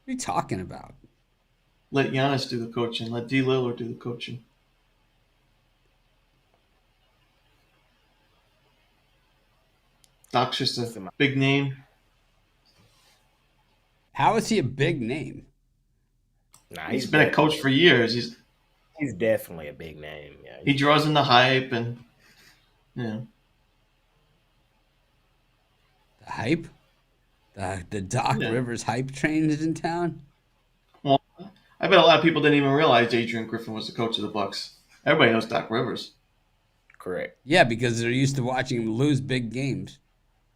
What are you talking about? Let Giannis do the coaching. Let D. Lillard do the coaching. Doc's just a big name. How is he a big name? Nah, He's been a coach for years. He's definitely a big name. Yeah, He draws in the hype and yeah. The hype? The Doc Yeah. Rivers hype train is in town? Well, I bet a lot of people didn't even realize Adrian Griffin was the coach of the Bucks. Everybody knows Doc Rivers. correct. Yeah, because they're used to watching him lose big games.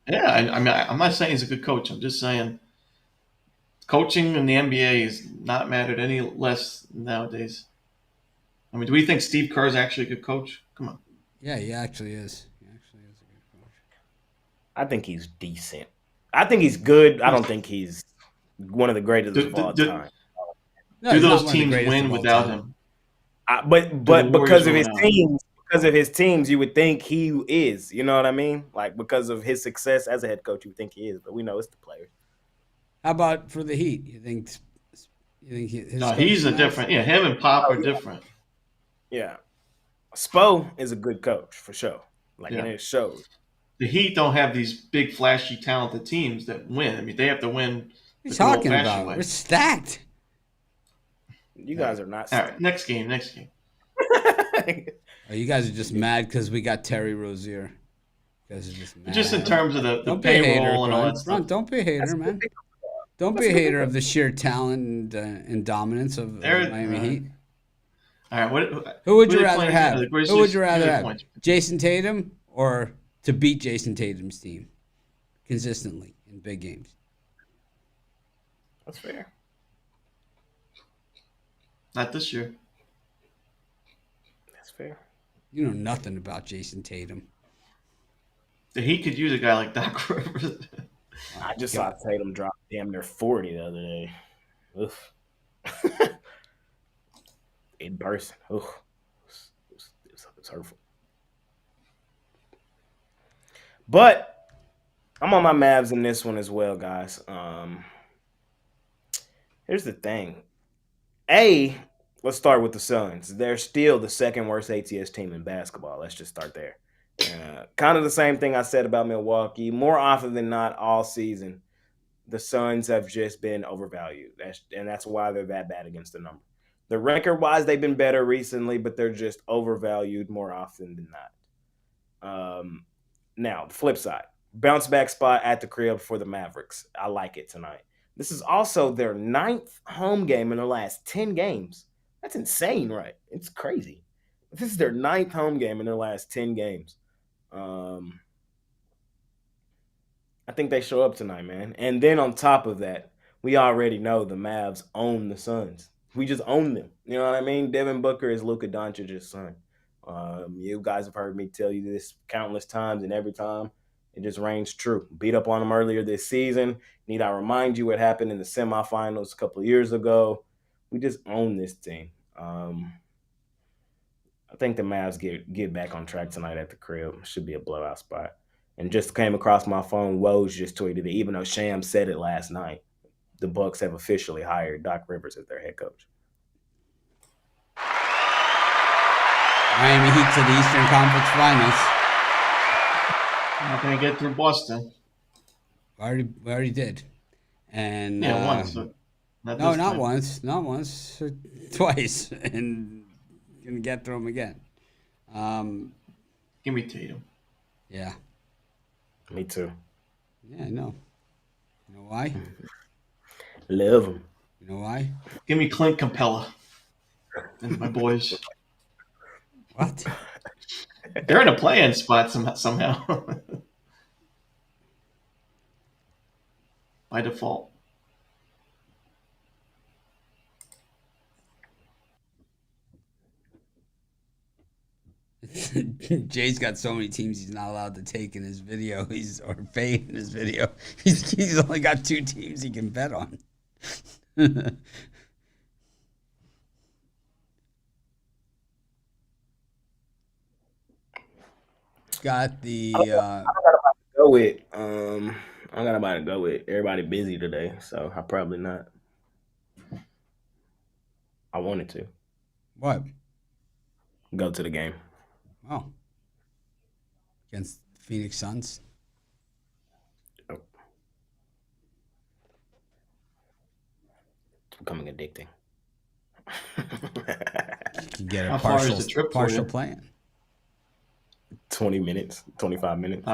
Yeah, I mean, I'm not saying he's a good coach. I'm just saying coaching in the NBA is not mattered any less nowadays. I mean, do we think Steve Kerr is actually a good coach? Come on. Yeah, he actually is. He actually is a good coach. I think he's decent. I think he's good. I don't think he's one of the greatest of all time. No, Do he's not those one of the teams greatest win of all without time. him? But the because of Warriors his teams, you would think he is. You know what I mean? Like because of his success as a head coach, you would think he is. But we know it's the players. How about for the Heat? You think his No, he's a coaching different. Yeah, him and Pop are different. Yeah, Spo is a good coach for sure. Like Yeah. and it shows. The Heat don't have these big, flashy, talented teams that win. I mean, they have to win What are you the talking old-fashioned about? way. We're stacked. You guys are not. All right, next game. Oh, you guys are just mad because we got Terry Rozier. You guys are just mad. Just in terms of the Don't be a hater, payroll and all Grant. that stuff. Don't be a hater, man. Don't be a hater of the sheer talent and dominance of Miami Heat. All right, what? Who would are you they rather playing? have? The Who Grizzlies? would you rather Who are they have? playing? Jason Tatum or to beat Jason Tatum's team consistently in big games? That's fair. Not this year. That's fair. You know nothing about Jason Tatum. The Heat could use a guy like Doc Rivers. I just saw Tatum drop damn near 40 the other day. Oof. In person. Oof. It's hurtful. But I'm on my Mavs in this one as well, guys. Here's the thing. Let's start with the Suns. They're still the second worst ATS team in basketball. Let's just start there. Kind of the same thing I said about Milwaukee. More often than not, all season, the Suns have just been overvalued. That's why they're that bad against the number. The record-wise, they've been better recently, but they're just overvalued more often than not. Now, the flip side. Bounce back spot at the crib for the Mavericks. I like it tonight. This is also their 9th home game in their last 10 games. That's insane, right? It's crazy. This is their 9th home game in their last 10 games. I think they show up tonight, man. And then on top of that, we already know the Mavs own the Suns. We just own them. You know what I mean? Devin Booker is Luka Doncic's son. You guys have heard me tell you this countless times, and every time it just reigns true. Beat up on them earlier this season. Need I remind you what happened in the semifinals a couple of years ago? We just own this team. I think the Mavs get back on track tonight at the crib. Should be a blowout spot. And just came across my phone, Woj just tweeted it, even though Sham said it last night. The Bucks have officially hired Doc Rivers as their head coach. Miami Heat to the Eastern Conference Finals. Not going to get through Boston. We already did. And Yeah, once. But not no, this not time. once. Not once. Twice. And gonna get through them again. Give me Tatum. Yeah. Me too. Yeah, I know. You know why? Love him. You know why? Give me Clint Capella and my boys. What? They're in a play-in spot somehow. By default. Jay's got so many teams he's not allowed to take in his video. Or fade in his video. He's only got 2 teams he can bet on. Got the Go with I got about to go with everybody busy today, so I probably not. I wanted to what? go to the game. Oh. Against Phoenix Suns. It's becoming addicting. You can get a How far is the trip for partial you? plan. 20 minutes, 25 minutes.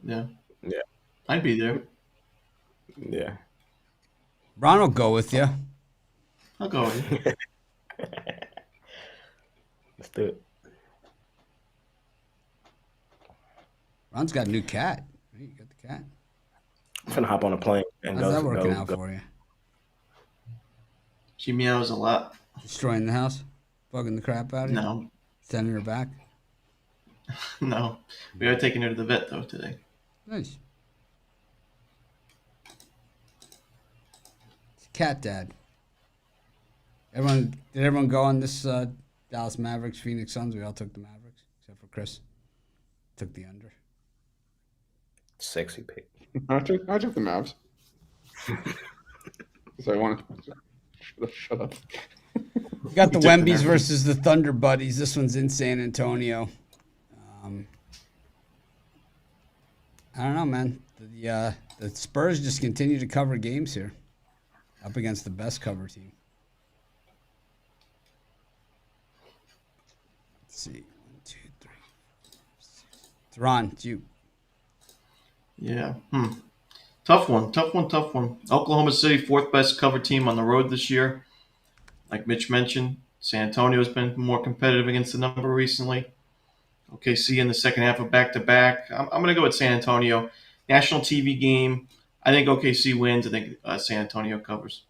Yeah. Yeah. I'd be there. Yeah. Ron will go with you. I'll go with you. Let's do it. Ron's got a new cat. You got the cat. I'm gonna hop on a plane and How's that go. working Go, out go. for you? She meows a lot. Destroying the house? Bugging the crap out of you? No. Sending her back? No. We are taking her to the vet, though, today. Nice. It's cat dad. Did everyone go on this Dallas Mavericks, Phoenix Suns? We all took the Mavericks, except for Chris. Took the under. Sexy pick. I took the Mavs. So I want to shut up. We got the You took the Wembies Mavericks. versus the Thunder Buddies. This one's in San Antonio. I don't know, man. The Spurs just continue to cover games here, up against the best cover team. Let's see. 1, 2, 3, 4, 6. It's Ron, it's you. Yeah. Tough one. Oklahoma City, 4th best cover team on the road this year. Like Mitch mentioned, San Antonio's been more competitive against the number recently. OKC in the second half of back-to-back. I'm going to go with San Antonio. National TV game. I think OKC wins. I think San Antonio covers.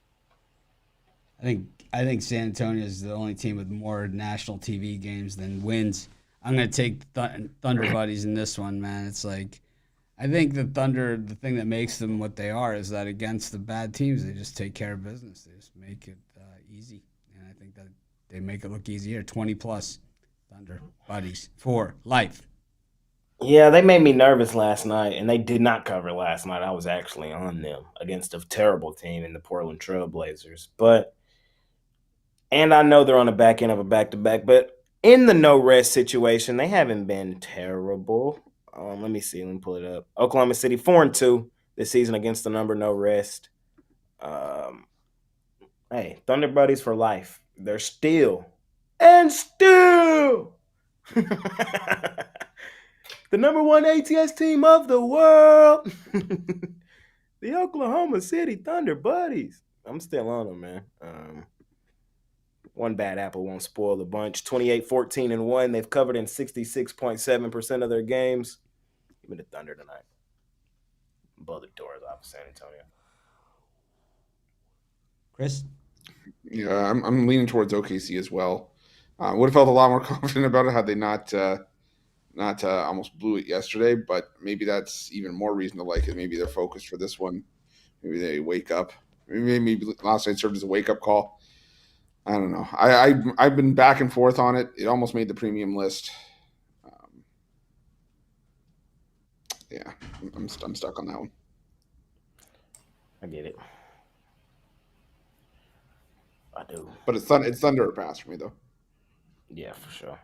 I think San Antonio is the only team with more national TV games than wins. I'm going to take Thunder Buddies in this one, man. It's like, I think the Thunder, the thing that makes them what they are is that against the bad teams, they just take care of business. They just make it easy. And I think that they make it look easier. 20+ Thunder Buddies for life. Yeah, they made me nervous last night, and they did not cover last night. I was actually on them against a terrible team in the Portland Trailblazers. And I know they're on the back end of a back-to-back, but in the no-rest situation, they haven't been terrible. Let me see. Let me pull it up. Oklahoma City 4-2 this season against the number no rest. Hey, Thunder Buddies for life. They're still the number 1 ATS team of the world. The Oklahoma City Thunder Buddies. I'm still on them, man. One bad apple won't spoil the bunch. 28-14-1. They've covered in 66.7% of their games. Give me the Thunder tonight. Blow the doors off of San Antonio. Chris? Yeah, I'm leaning towards OKC as well. Would have felt a lot more confident about it had they not almost blew it yesterday. But maybe that's even more reason to like it. Maybe they're focused for this one. Maybe they wake up. Maybe last night served as a wake up call. I don't know. I've been back and forth on it. It almost made the premium list. Yeah, I'm stuck on that one. I get it. I do. But it's Thunder or pass for me though. Yeah, for sure.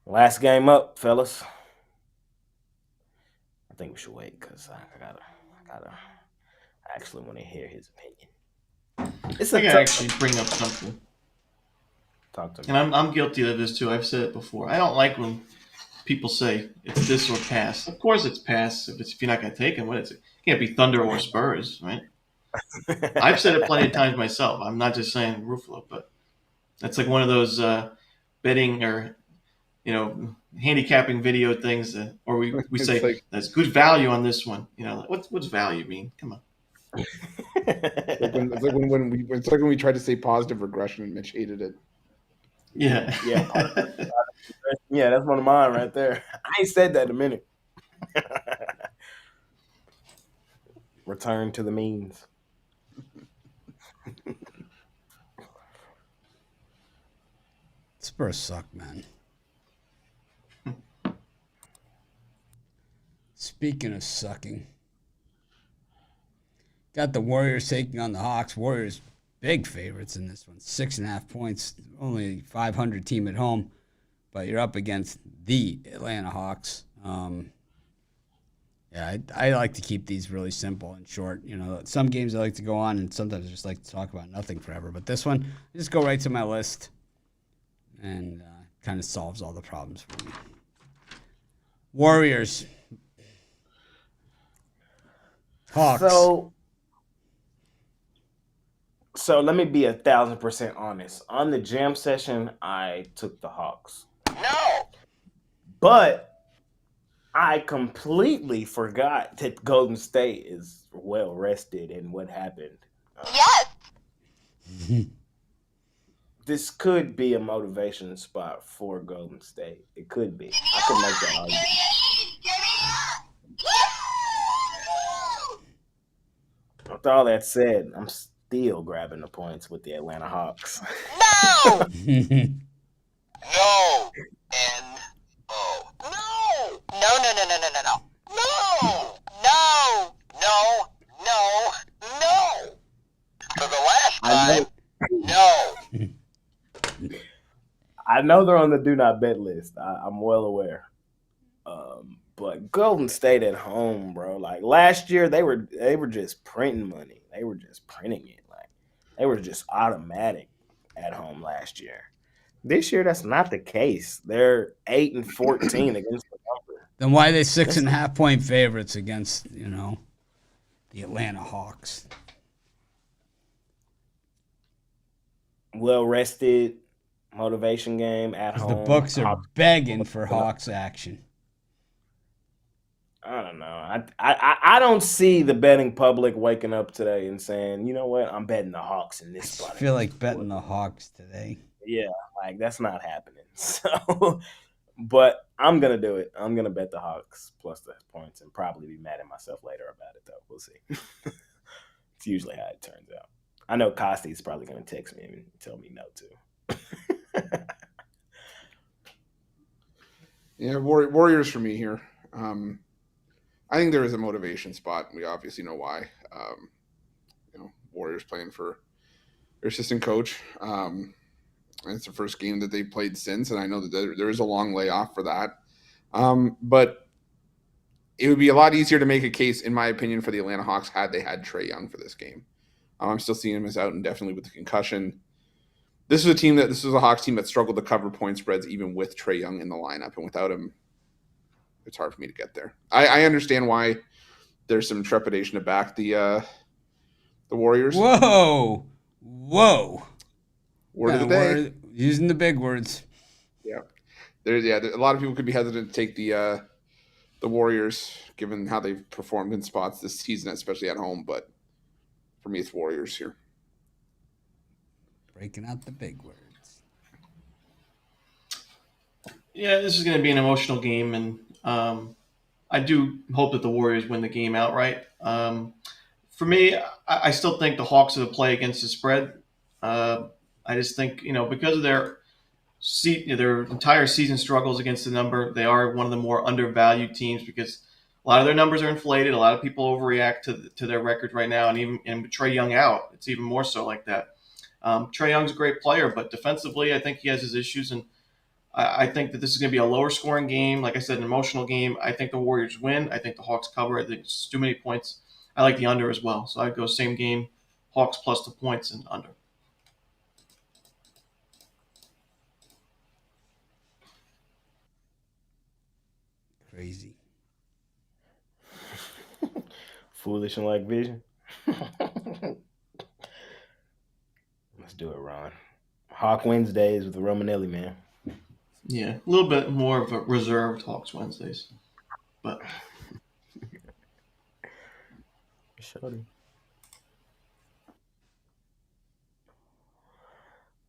Last game up, fellas. I think we should wait because I actually want to hear his opinion. It's I a gotta tough. actually bring up something, Talk to me. and I'm guilty of this too. I've said it before. I don't like when people say it's this or pass. Of course, it's pass if you're not gonna take him. What is it? It can't be Thunder or Spurs, right? I've said it plenty of times myself. I'm not just saying Ruffalo, but that's like one of those betting or handicapping video things or we It's say like that's good value on this one. Like, what's value mean? Come on. it's like when we tried to say positive regression and Mitch hated it. Yeah. Yeah, that's one of mine right there. I ain't said that in a minute. Return to the means. Spurs suck, man. Speaking of sucking, got the Warriors taking on the Hawks. Warriors big favorites in this one. 6.5 points. Only 500 team at home, but you're up against the Atlanta Hawks. Yeah, I like to keep these really simple and short. Some games I like to go on, and sometimes I just like to talk about nothing forever. But this one, I just go right to my list, and kind of solves all the problems for me. Warriors. Hawks. So let me be 1,000% honest. On the jam session, I took the Hawks. No. But I completely forgot that Golden State is well rested in what happened. Yes. This could be a motivation spot for Golden State. It could be. I could make that argument. With all that said, I'm still grabbing the points with the Atlanta Hawks. No. No. N-O. No. No, no, no, no, no, no, no. No. No. No. No. No. For the last time, no. I know they're on the do not bet list. I'm well aware. But Golden State at home, bro. Like last year, they were just printing money. They were just printing it. Like they were just automatic at home last year. This year, that's not the case. They're 8-14 against the number. Then why are they 6.5 point favorites against the Atlanta Hawks? Well rested, motivation game at home. The books are begging for Hawks action. I don't know. I don't see the betting public waking up today and saying, you know what, I'm betting the Hawks in this spot. I feel like betting the Hawks today. Yeah, like that's not happening. So, but I'm gonna do it. I'm gonna bet the Hawks plus the points and probably be mad at myself later about it, though. We'll see. It's usually how it turns out. I know Costy's probably gonna text me and tell me no too. Yeah, Warriors for me here. I think there is a motivation spot. We obviously know why. Warriors playing for their assistant coach. It's the first game that they've played since, and I know that there is a long layoff for that. But it would be a lot easier to make a case, in my opinion, for the Atlanta Hawks had they had Trae Young for this game. I'm still seeing him as out indefinitely with the concussion. This is a Hawks team that struggled to cover point spreads even with Trae Young in the lineup, and without him, it's hard for me to get there. I understand why there's some trepidation to back the Warriors. Whoa. Word of the day. Using the big words. Yeah. A lot of people could be hesitant to take the Warriors, given how they've performed in spots this season, especially at home. But for me, it's Warriors here. Breaking out the big words. Yeah, this is going to be an emotional game, and I do hope that the Warriors win the game outright. For me, I still think the Hawks are the play against the spread. I just think, because of their entire season struggles against the number, they are one of the more undervalued teams because a lot of their numbers are inflated. A lot of people overreact to their record right now, and with Trae Young out, it's even more so like that. Trae Young's a great player, but defensively, I think he has his issues, and I think that this is going to be a lower scoring game. Like I said, an emotional game. I think the Warriors win. I think the Hawks cover. I think it's too many points. I like the under as well. So I'd go same game, Hawks plus the points and under. Crazy. Foolish and like vision. Let's do it, Ron. Hawk Wednesdays with the Romanelli, man. Yeah, a little bit more of a reserved Hawks Wednesdays. But Shorty.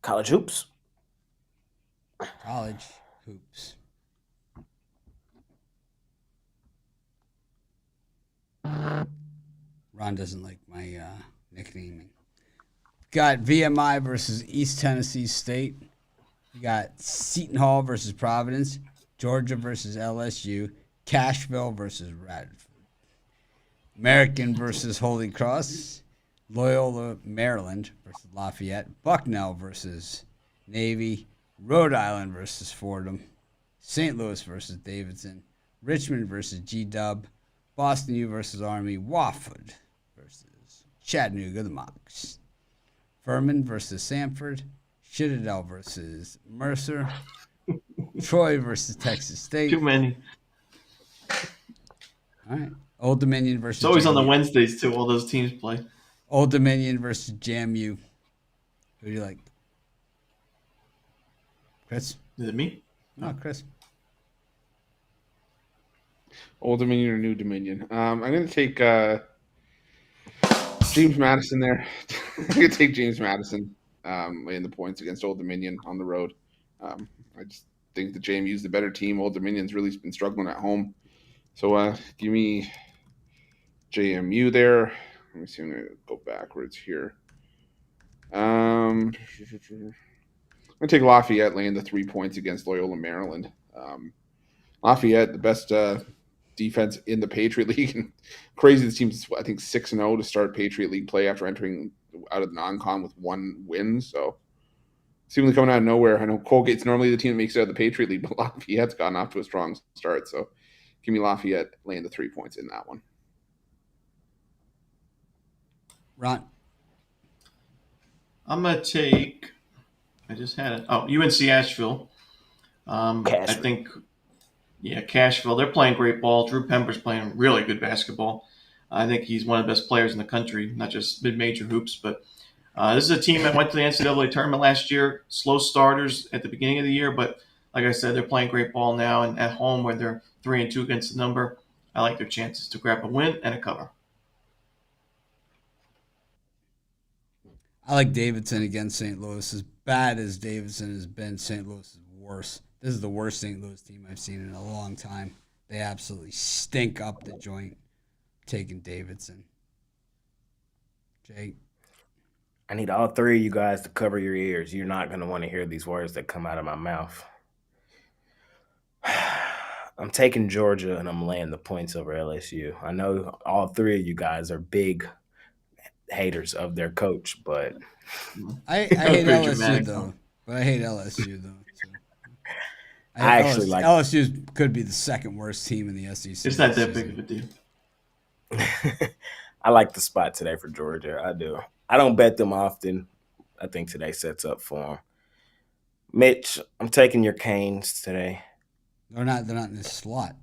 College hoops. College hoops. Ron doesn't like my nicknaming. Got VMI versus East Tennessee State. We got Seton Hall versus Providence. Georgia versus LSU. Cashville versus Radford. American versus Holy Cross. Loyola, Maryland versus Lafayette. Bucknell versus Navy. Rhode Island versus Fordham. St. Louis versus Davidson. Richmond versus G-Dub. Boston U versus Army. Wofford versus Chattanooga, the Mocs. Furman versus Samford. Citadel versus Mercer. Troy versus Texas State. too many. All right. Old Dominion versus It's always on the JMU. Wednesdays too. All those teams play. Old Dominion versus JMU. Who do you like? Chris? Is it me? No, Chris. Old Dominion or New Dominion? I'm going to take James Madison there. I'm going to take James Madison laying the points against Old Dominion on the road. I just think the JMU's the better team. Old Dominion's really been struggling at home. So give me JMU there. Let me see. I'm going to go backwards here. I'm going to take Lafayette laying the 3 points against Loyola, Maryland. Lafayette, the best defense in the Patriot League. And crazy, the team's, I think, 6-0 to start Patriot League play after entering out of the non-con with 1 win. So seemingly coming out of nowhere. I know Colgate's normally the team that makes it out of the Patriot League, but Lafayette's gotten off to a strong start. So give me Lafayette laying the 3 points in that one. Ron? I'm gonna take. I just had it. Oh, UNC Asheville. I think. Yeah, Cashville. They're playing great ball. Drew Pember's playing really good basketball. I think he's one of the best players in the country, not just mid-major hoops. But this is a team that went to the NCAA tournament last year. Slow starters at the beginning of the year, but like I said, they're playing great ball now. And at home, where they're 3-2 against the number, I like their chances to grab a win and a cover. I like Davidson against St. Louis. As bad as Davidson has been, St. Louis is worse. This is the worst St. Louis team I've seen in a long time. They absolutely stink up the joint. Taking Davidson. Jake? I need all 3 of you guys to cover your ears. You're not going to want to hear these words that come out of my mouth. I'm taking Georgia, and I'm laying the points over LSU. I know all 3 of you guys are big haters of their coach, but I hate pretty LSU, dramatic, though. But I hate LSU, though. So. I actually like LSU could be the second worst team in the SEC. It's not that this big of season. a deal. I like the spot today for Georgia. I do. I don't bet them often. I think today sets up for them. Mitch, I'm taking your Canes today. They're not in this slot.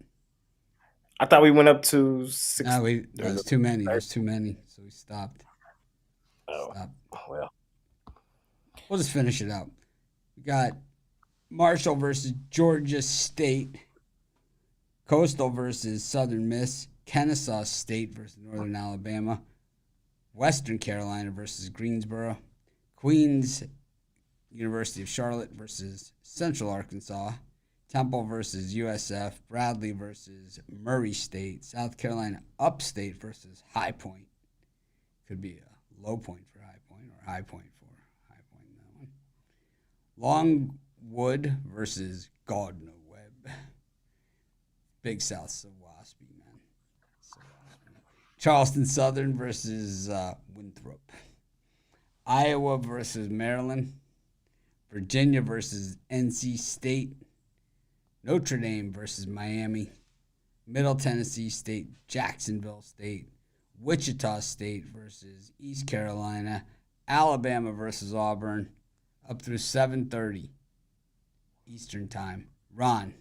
I thought we went up to 6. No, there's too many. There's too many, so we stopped. Oh, well. We'll just finish it out. We got Marshall versus Georgia State. Coastal versus Southern Miss. Kennesaw State versus Northern Alabama. Western Carolina versus Greensboro. Queens University of Charlotte versus Central Arkansas. Temple versus USF. Bradley versus Murray State. South Carolina Upstate versus High Point. Could be a low point for High Point or high point for High Point in that one. Longwood versus Gardner Webb. Big South so waspy, man. So waspy. Charleston Southern versus Winthrop. Iowa versus Maryland. Virginia versus NC State. Notre Dame versus Miami, Middle Tennessee State, Jacksonville State, Wichita State versus East Carolina, Alabama versus Auburn, up through 7:30 Eastern Time. Ron.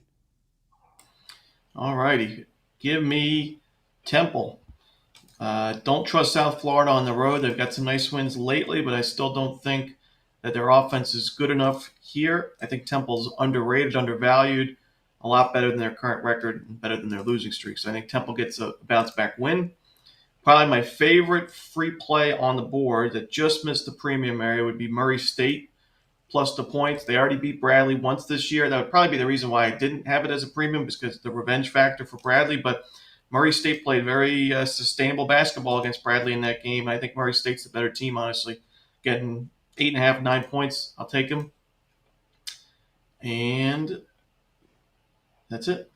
All righty. Give me Temple. Don't trust South Florida on the road. They've got some nice wins lately, but I still don't think that their offense is good enough here. I think Temple's underrated, undervalued, a lot better than their current record and better than their losing streak. So I think Temple gets a bounce-back win. Probably my favorite free play on the board that just missed the premium area would be Murray State plus the points. They already beat Bradley once this year. That would probably be the reason why I didn't have it as a premium, because the revenge factor for Bradley. But Murray State played very sustainable basketball against Bradley in that game. I think Murray State's the better team, honestly. Getting 8.5, 9 points, I'll take him. And that's it.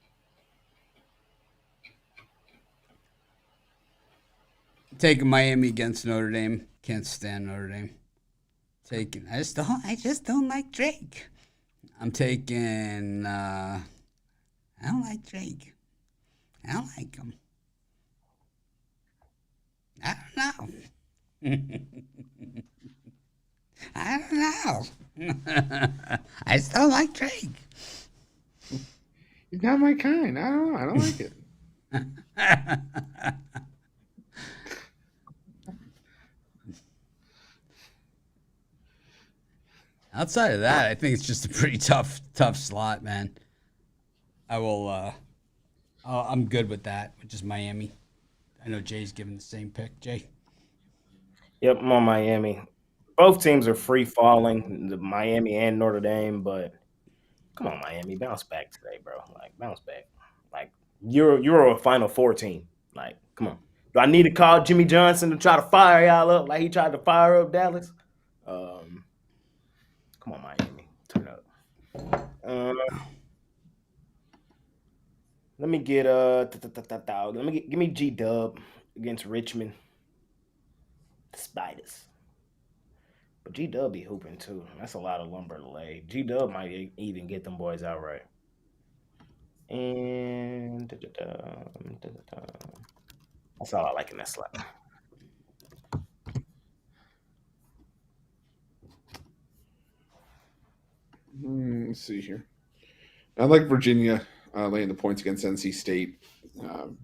Taking Miami against Notre Dame. Can't stand Notre Dame. I just don't like Drake. I'm taking. I don't like Drake. I don't like him. I don't know. I don't know. I just don't like Drake. He's not my kind. I don't know. I don't like it. Outside of that, I think it's just a pretty tough slot, man. I'm good with that, which is Miami. I know Jay's giving the same pick. Jay? Yep, I'm on Miami. Both teams are free falling, the Miami and Notre Dame, but come on, Miami, bounce back today, bro. Like, bounce back. Like, you're a Final Four team. Like, come on. Do I need to call Jimmy Johnson to try to fire y'all up like he tried to fire up Dallas? Come on, Miami, turn up. Let me get give me G-Dub against Richmond. The Spiders. But G-Dub be hooping too. That's a lot of lumber to lay. G-Dub might even get them boys outright. And that's all I like in that slot. Let's see here. I like Virginia laying the points against NC State.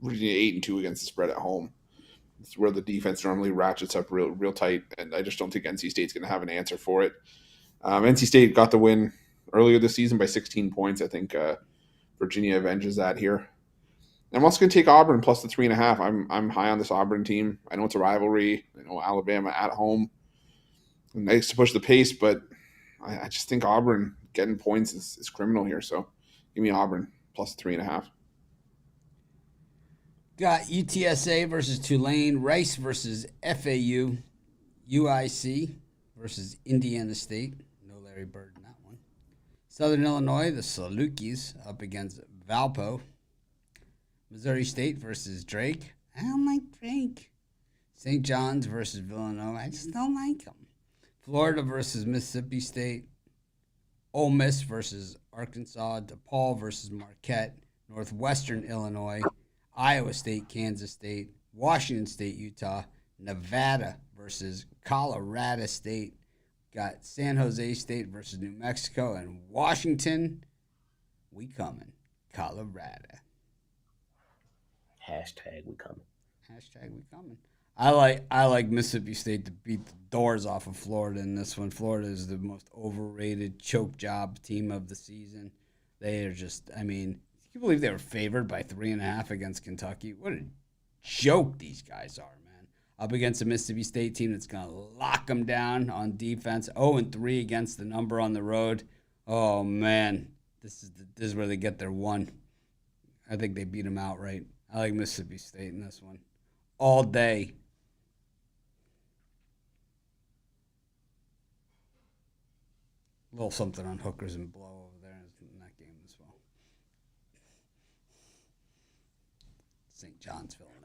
Virginia 8-2 against the spread at home. It's where the defense normally ratchets up real tight, and I just don't think NC State's going to have an answer for it. NC State got the win earlier this season by 16 points. I think Virginia avenges that here. I'm also going to take Auburn plus the 3.5. I'm high on this Auburn team. I know it's a rivalry. I know Alabama at home. Nice to push the pace, but I just think Auburn getting points is criminal here. So give me Auburn plus 3.5. Got UTSA versus Tulane, Rice versus FAU, UIC versus Indiana State. No Larry Bird in that one. Southern Illinois, the Salukis up against Valpo. Missouri State versus Drake. I don't like Drake. St. John's versus Villanova. I just don't like him. Florida versus Mississippi State. Ole Miss versus Arkansas. DePaul versus Marquette. Northwestern Illinois. Iowa State, Kansas State. Washington State, Utah. Nevada versus Colorado State. Got San Jose State versus New Mexico. And Washington, we coming. Colorado. Hashtag we coming. Hashtag we coming. I like Mississippi State to beat the doors off of Florida in this one. Florida is the most overrated choke job team of the season. They are just, I mean, can you believe they were favored by 3.5 against Kentucky? What a joke these guys are, man. Up against a Mississippi State team that's going to lock them down on defense. 0-3 against the number on the road. Oh, man. This is where they get their one. I think they beat them outright. I like Mississippi State in this one. All day. A little something on hookers and blow over there in that game as well. St. John's, Villanova.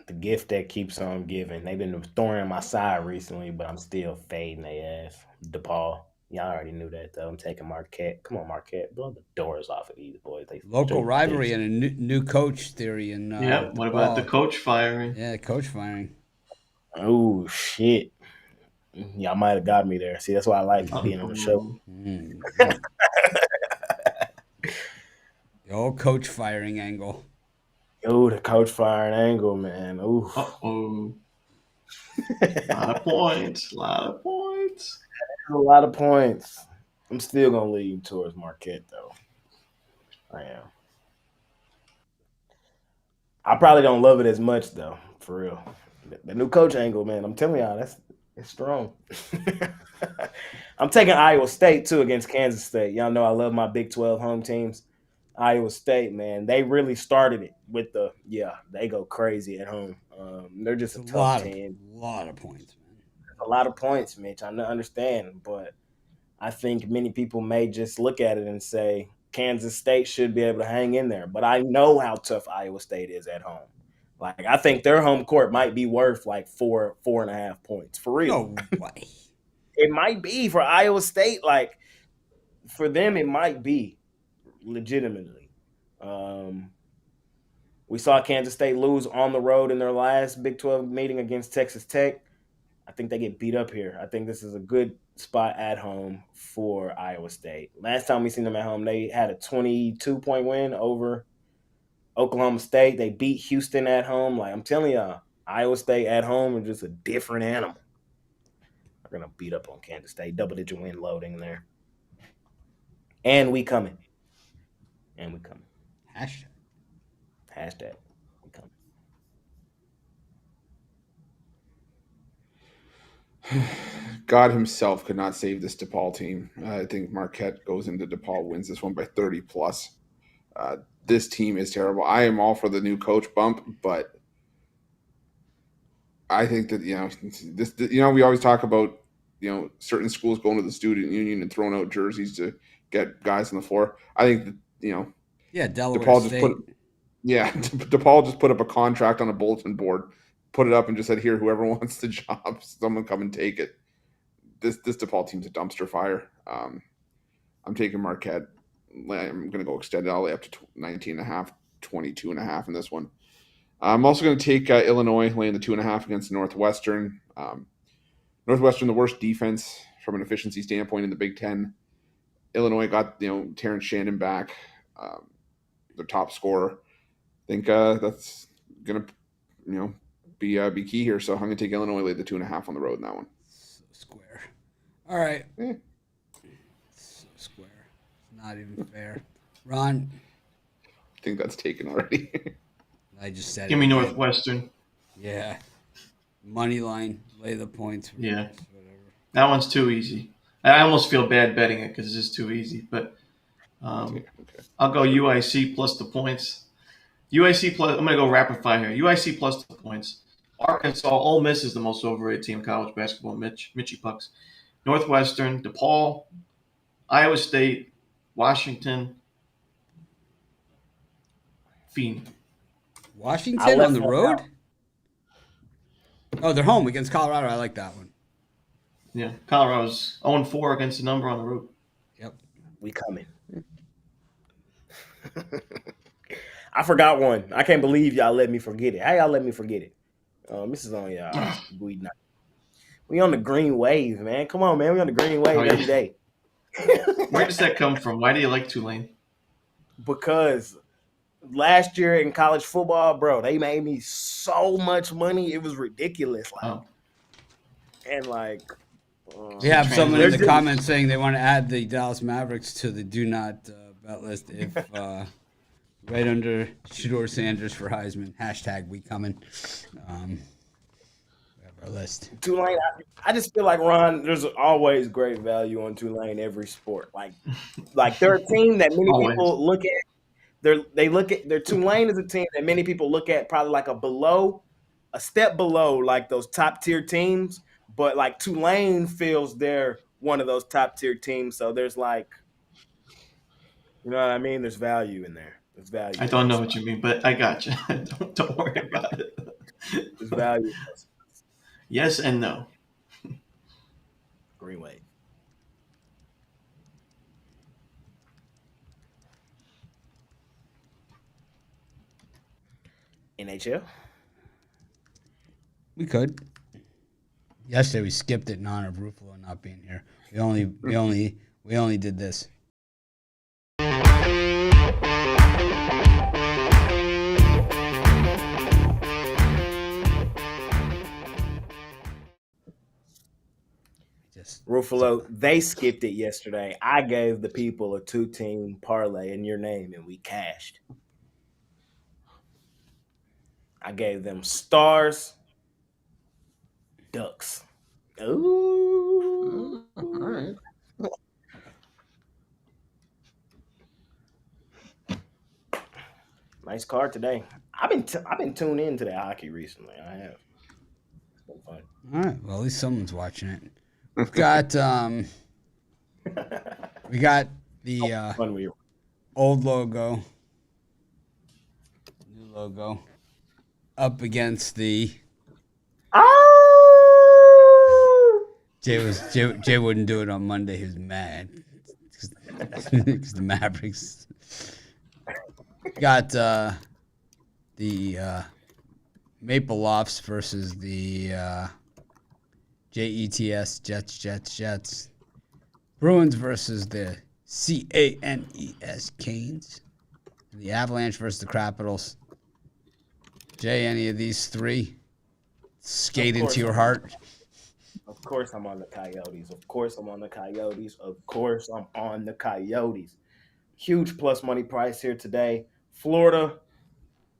The gift that keeps on giving. They've been throwing my side recently, but I'm still fading their ass. DePaul. Y'all already knew that, though. I'm taking Marquette. Come on, Marquette. Blow the doors off of these boys. Local rivalry and a new coach theory. And Yep. What about the coach firing? Yeah, coach firing. Oh, shit. Y'all might have got me there. See, that's why I like being on the show. The old coach firing angle. Ooh, the coach firing angle, man. Ooh. Uh-oh. lot of points. A lot of points. I'm still going to lean towards Marquette, though. I am. I probably don't love it as much, though, for real. The new coach angle, man, I'm telling y'all, it's strong. I'm taking Iowa State, too, against Kansas State. Y'all know I love my Big 12 home teams. Iowa State, man, they really started it with they go crazy at home. They're just a tough team. A lot of points, man. A lot of points, Mitch. I understand, but I think many people may just look at it and say Kansas State should be able to hang in there. But I know how tough Iowa State is at home. Like, I think their home court might be worth like 4.5 points. For real. No way. It might be for Iowa State. Like, for them, it might be legitimately. We saw Kansas State lose on the road in their last Big 12 meeting against Texas Tech. I think they get beat up here. I think this is a good spot at home for Iowa State. Last time we seen them at home, they had a 22-point win over Oklahoma State. They beat Houston at home. Like, I'm telling y'all, Iowa State at home is just a different animal. They're going to beat up on Kansas State. Double-digit win loading there. And we coming. Hashtag. We coming. God himself could not save this DePaul team. I think Marquette goes into DePaul, wins this one by 30 plus. This team is terrible. I am all for the new coach bump, but I think that we always talk about certain schools going to the student union and throwing out jerseys to get guys on the floor. I think that Delaware DePaul State. DePaul just put up a contract on a bulletin board, put it up, and just said, "Here, whoever wants the job, someone come and take it." This DePaul team's a dumpster fire. I'm taking Marquette. I'm going to go extended all the way up to 19.5, 22.5 in this one. I'm also going to take Illinois laying the 2.5 against Northwestern. Northwestern, the worst defense from an efficiency standpoint in the Big Ten. Illinois got Terrence Shannon back, their top scorer. I think that's going to be key here. So I'm going to take Illinois lay the 2.5 on the road in that one. So square. All right. So square. Not even fair. Ron. I think that's taken already. I just said Give me Northwestern. Yeah. Money line. Lay the points. Yeah. Whatever. That one's too easy. I almost feel bad betting it because it's just too easy. But Okay. I'll go UIC plus the points. UIC plus. I'm going to go rapid fire here. UIC plus the points. Arkansas. Ole Miss is the most overrated team in college basketball. Mitchy Pucks. Northwestern. DePaul. Iowa State. Washington. Fiend. Washington on the road? Oh, they're home against Colorado. I like that one. Yeah. Colorado's 0-4 against the number on the road. Yep. We coming. I forgot one. I can't believe y'all let me forget it. How y'all let me forget it? This is on y'all. We on the green wave, man. Come on, man. We on the green wave every day. Where does that come from? Why do you like Tulane? Because last year in college football, bro, they made me so much money. It was ridiculous. And we have someone in the comments saying they want to add the Dallas Mavericks to the do not bet list if right under Shedeur Sanders for Heisman. Hashtag we coming. We have our list. Tulane, I just feel like, Ron, there's always great value on Tulane every sport. Like they're a team that many people look at. Their Tulane is a team that many people look at probably like a step below like those top tier teams, but like Tulane feels they're one of those top tier teams. So there's like, you know what I mean? There's value in there. There's value. I don't know what you mean, but I got you. Don't worry about it. There's value. Yes and no. Green wave. NHL. We could. Yesterday we skipped it in honor of Ruffolo not being here. We only did this. Ruffalo, they skipped it yesterday. I gave the people a 2-team parlay in your name, and we cashed. I gave them Stars, Ducks. Ooh. All right. Nice card today. I've been tuned into that hockey recently. I have. It's been fun. All right. Well, at least someone's watching it. We've got we got the Fun we old logo, new logo, up against the. Jay wouldn't do it on Monday. He was mad because the Mavericks got the Maple Lofts versus the Jets. Bruins versus the Canes Canes. The Avalanche versus the Capitals. Jay, any of these three skate into your heart? Of course I'm on the Coyotes. Of course I'm on the Coyotes. Of course I'm on the Coyotes. Huge plus money price here today. Florida,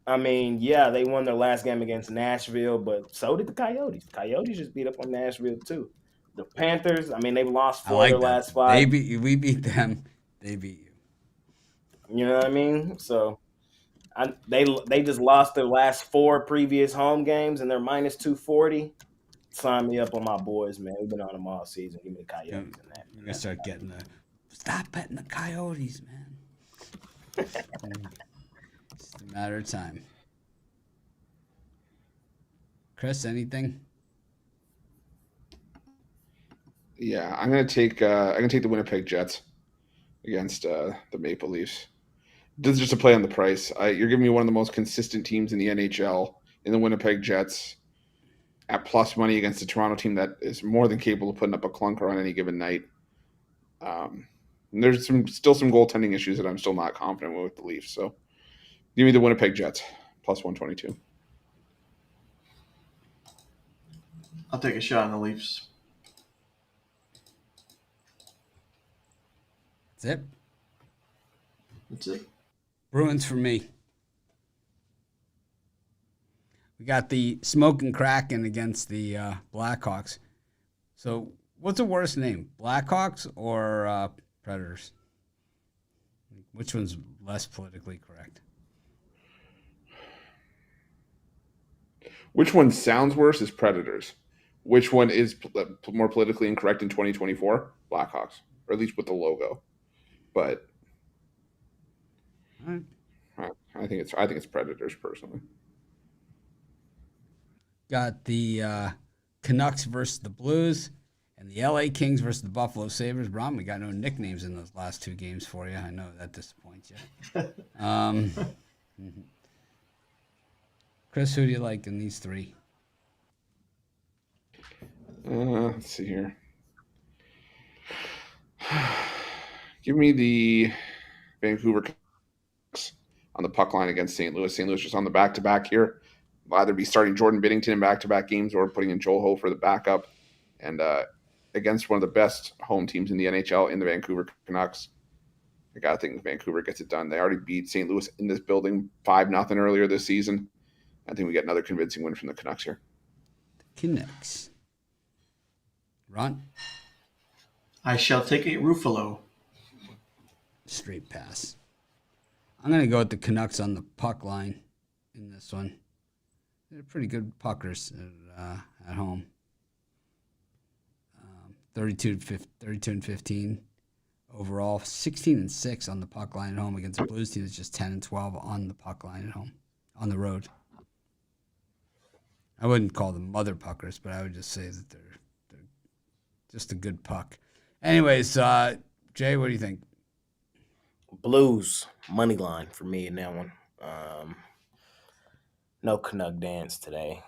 I mean, yeah, they won their last game against Nashville, but so did the Coyotes. The Coyotes just beat up on Nashville too. The Panthers, I mean, they've lost 4 of their last 5. We beat them. They beat you. You know what I mean? So they just lost their last 4 previous home games, and they're minus 240. Sign me up on my boys, man. We've been on them all season. Give me the Coyotes in that. We're gonna start getting stop betting the Coyotes, man. It's a matter of time. Chris, anything? Yeah, I'm gonna take the Winnipeg Jets against the Maple Leafs. This is just a play on the price. You're giving me one of the most consistent teams in the NHL in the Winnipeg Jets at plus money against a Toronto team that is more than capable of putting up a clunker on any given night. And there's still some goaltending issues that I'm still not confident with the Leafs. So give me the Winnipeg Jets plus 122. I'll take a shot on the Leafs. That's it. That's it. Bruins for me. We got the Smoking Kraken against the Blackhawks. So what's the worst name, Blackhawks or Predators? Which one's less politically correct? Which one sounds worse is Predators. Which one is more politically incorrect in 2024? Blackhawks, or at least with the logo. But All right. I think it's Predators personally. Got the Canucks versus the Blues and the LA Kings versus the Buffalo Sabres. Brom, we got no nicknames in those last 2 games for you. I know that disappoints you. Chris, who do you like in these 3? Let's see here. Give me the Vancouver Canucks on the puck line against St. Louis. St. Louis just on the back-to-back here. Will either be starting Jordan Binnington in back-to-back games or putting in Joel Ho for the backup. And against one of the best home teams in the NHL in the Vancouver Canucks, I got to think Vancouver gets it done. They already beat St. Louis in this building 5-0 earlier this season. I think we get another convincing win from the Canucks here. The Canucks. Ron? I shall take a Ruffalo. Straight pass. I'm going to go with the Canucks on the puck line in this one. They're pretty good puckers at home. 32 and 15 overall. 16 and 6 on the puck line at home against the Blues team. It's just 10 and 12 on the puck line at home, on the road. I wouldn't call them mother puckers, but I would just say that they're just a good puck. Anyways, Jay, what do you think? Blues money line for me in that one. No Canuck dance today.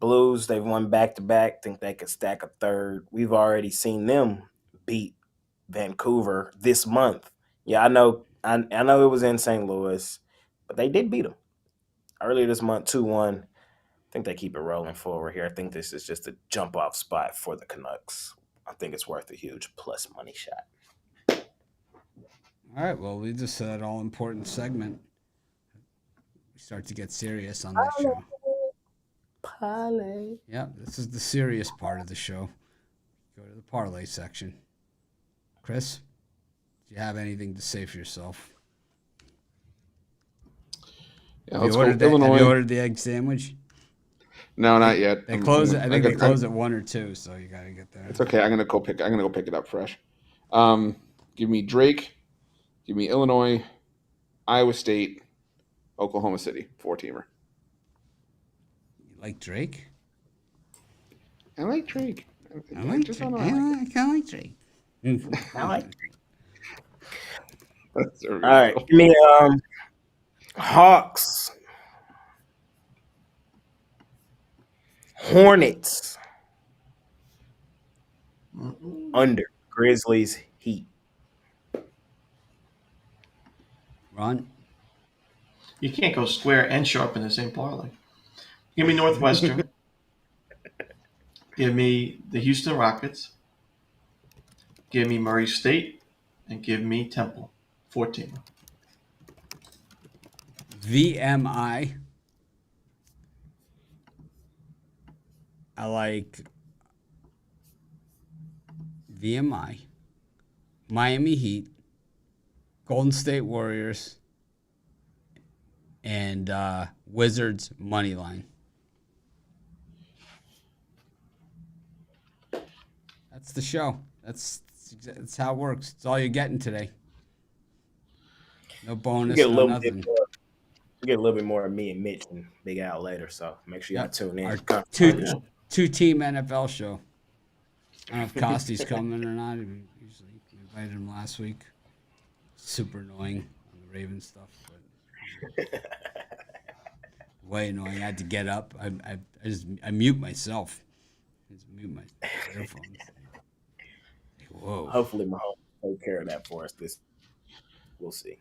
Blues, they've won back-to-back. Think they could stack a third. We've already seen them beat Vancouver this month. Yeah, I know it was in St. Louis, but they did beat them earlier this month, 2-1. I think they keep it rolling forward here. I think this is just a jump-off spot for the Canucks. I think it's worth a huge plus money shot. All right, well, we just had an all-important segment. We start to get serious on this show. Parlay. Yeah, this is the serious part of the show. Go to the parlay section. Chris, do you have anything to say for yourself? Yeah, Have let's you ordered go Illinois. Have you ordered the egg sandwich? No, not yet. They close. I think they close at 1 or 2, so you got to get there. It's okay. I'm gonna go pick it up fresh. Give me Drake. Give me Illinois, Iowa State, Oklahoma City, 4-teamer. You like Drake? I like Drake. I like Drake. I kind of like Drake. I like That's All right, give me Hawks, Hornets, under Grizzlies, Heat. Ron? You can't go square and sharp in the same parlay. Give me Northwestern. Give me the Houston Rockets. Give me Murray State. And give me Temple. 14. VMI. I like VMI, Miami Heat, Golden State Warriors, and Wizards money line. That's the show. That's how it works. It's all you're getting today. No bonus, You get a no little nothing. bit more. You get a little bit more of me and Mitch and Big Al later, so make sure y'all tune in. Our two-team NFL show. I don't know if Costy's coming or not. We invited him last week. Super annoying on the Ravens stuff, but way annoying. I had to get up. I mute myself. I just mute my earphones. Whoa. Hopefully, Mahomes will take care of that for us. We'll see.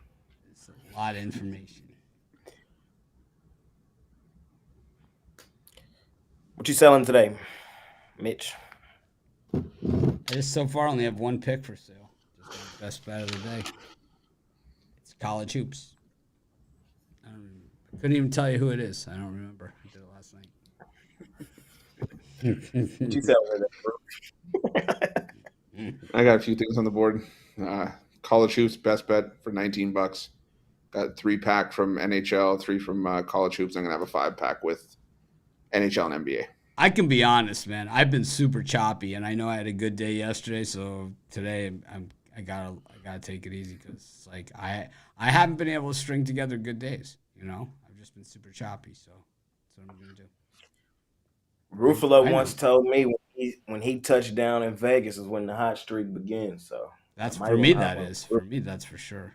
It's a lot of information. What you selling today, Mitch? I just so far only have one pick for sale. Just got the best bet of the day. It's college hoops. I couldn't even tell you who it is. I don't remember. I did it last night. What you selling today? I got a few things on the board. College hoops, best bet for $19. Got 3-pack from NHL, 3 from college hoops. I'm gonna have a 5-pack with NHL and NBA. I can be honest, man. I've been super choppy, and I know I had a good day yesterday. So today, I gotta take it easy because like I haven't been able to string together good days. You know, I've just been super choppy. So that's what I'm gonna do. Ruffolo once told me when he touched down in Vegas is when the hot streak begins. So that's for me. That is for me. That's for sure.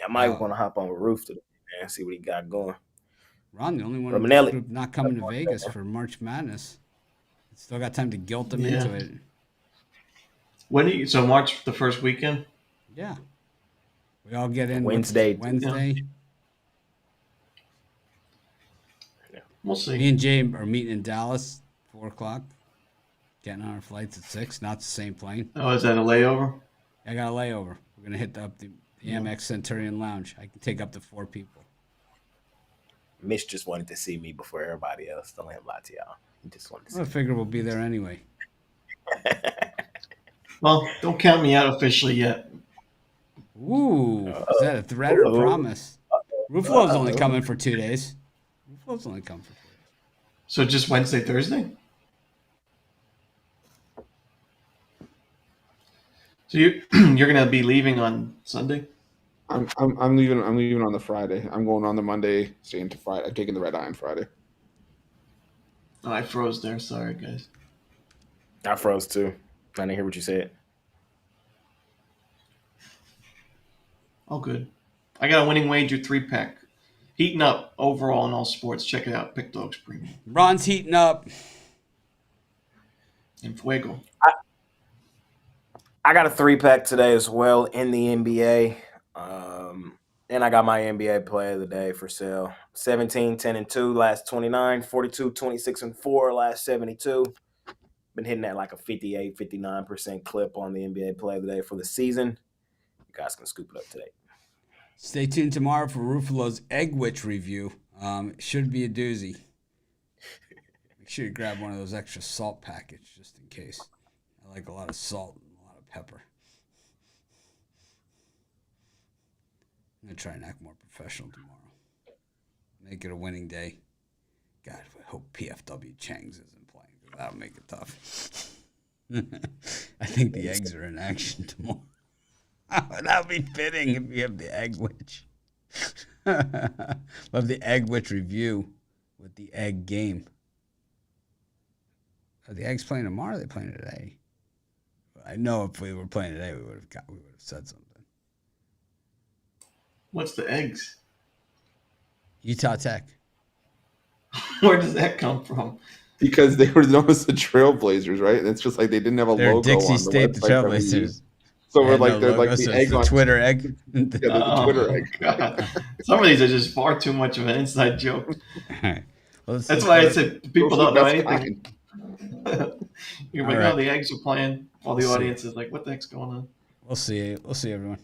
I might want to hop on with Roof today and see what he got going. Ron, the only one in this group not coming to Vegas for March Madness. Still got time to guilt them into it. So March the first weekend? Yeah. We all get in Wednesday. Yeah. We'll see. Me and Jay are meeting in Dallas, 4 o'clock. Getting on our flights at 6. Not the same plane. Oh, is that a layover? I got a layover. We're going to hit up the Amex Centurion Lounge. I can take up to 4 people. Mitch just wanted to see me before everybody else. Don't let him lie to y'all. He just wanted to see I figure we'll be there anyway. Well, don't count me out officially yet. Ooh, is that a threat or a promise? Ruffolo's only coming for 2 days. Ruffolo's only coming for 2 days. So just Wednesday, Thursday? So you're gonna be leaving on Sunday? I'm leaving. I'm leaving on the Friday. I'm going on the Monday, staying to Friday. I'm taking the red eye on Friday. Oh, I froze there. Sorry, guys. I froze too. I didn't hear what you said. All good. I got a winning wager 3-pack. Heating up overall in all sports. Check it out. Pick Dogs Premium. Ron's heating up. In Fuego. I got a 3-pack today as well in the NBA. And I got my NBA player of the day for sale. 17, 10, and 2, last 29. 42, 26, and 4, last 72. Been hitting at like a 58, 59% clip on the NBA player of the day for the season. You guys can scoop it up today. Stay tuned tomorrow for Ruffolo's Egg Witch review. It should be a doozy. Make sure you grab one of those extra salt packets just in case. I like a lot of salt and a lot of pepper. I'm going to try and act more professional tomorrow. Make it a winning day. God, I hope PFW Chang's isn't playing, because that'll make it tough. I think the eggs are in action tomorrow. That would be fitting if you have the Egg Witch. Love the Egg Witch review with the egg game. Are the eggs playing tomorrow? Or are they playing today? I know if we were playing today, we would have said something. What's the eggs? Utah Tech. Where does that come from? Because they were known as the Trailblazers, right? And it's just like they didn't have a They're logo Dixie on the State, the website that we Trailblazers. used. So we're like, no they're logo, like so the it's egg on Twitter egg. Yeah, the Twitter egg. God. Some of these are just far too much of an inside joke. All right. Well, That's why I said people don't know That's anything. You're like, All right. oh, the eggs are playing. All the We'll see. audience is like, what the heck's going on? We'll see. We'll see everyone.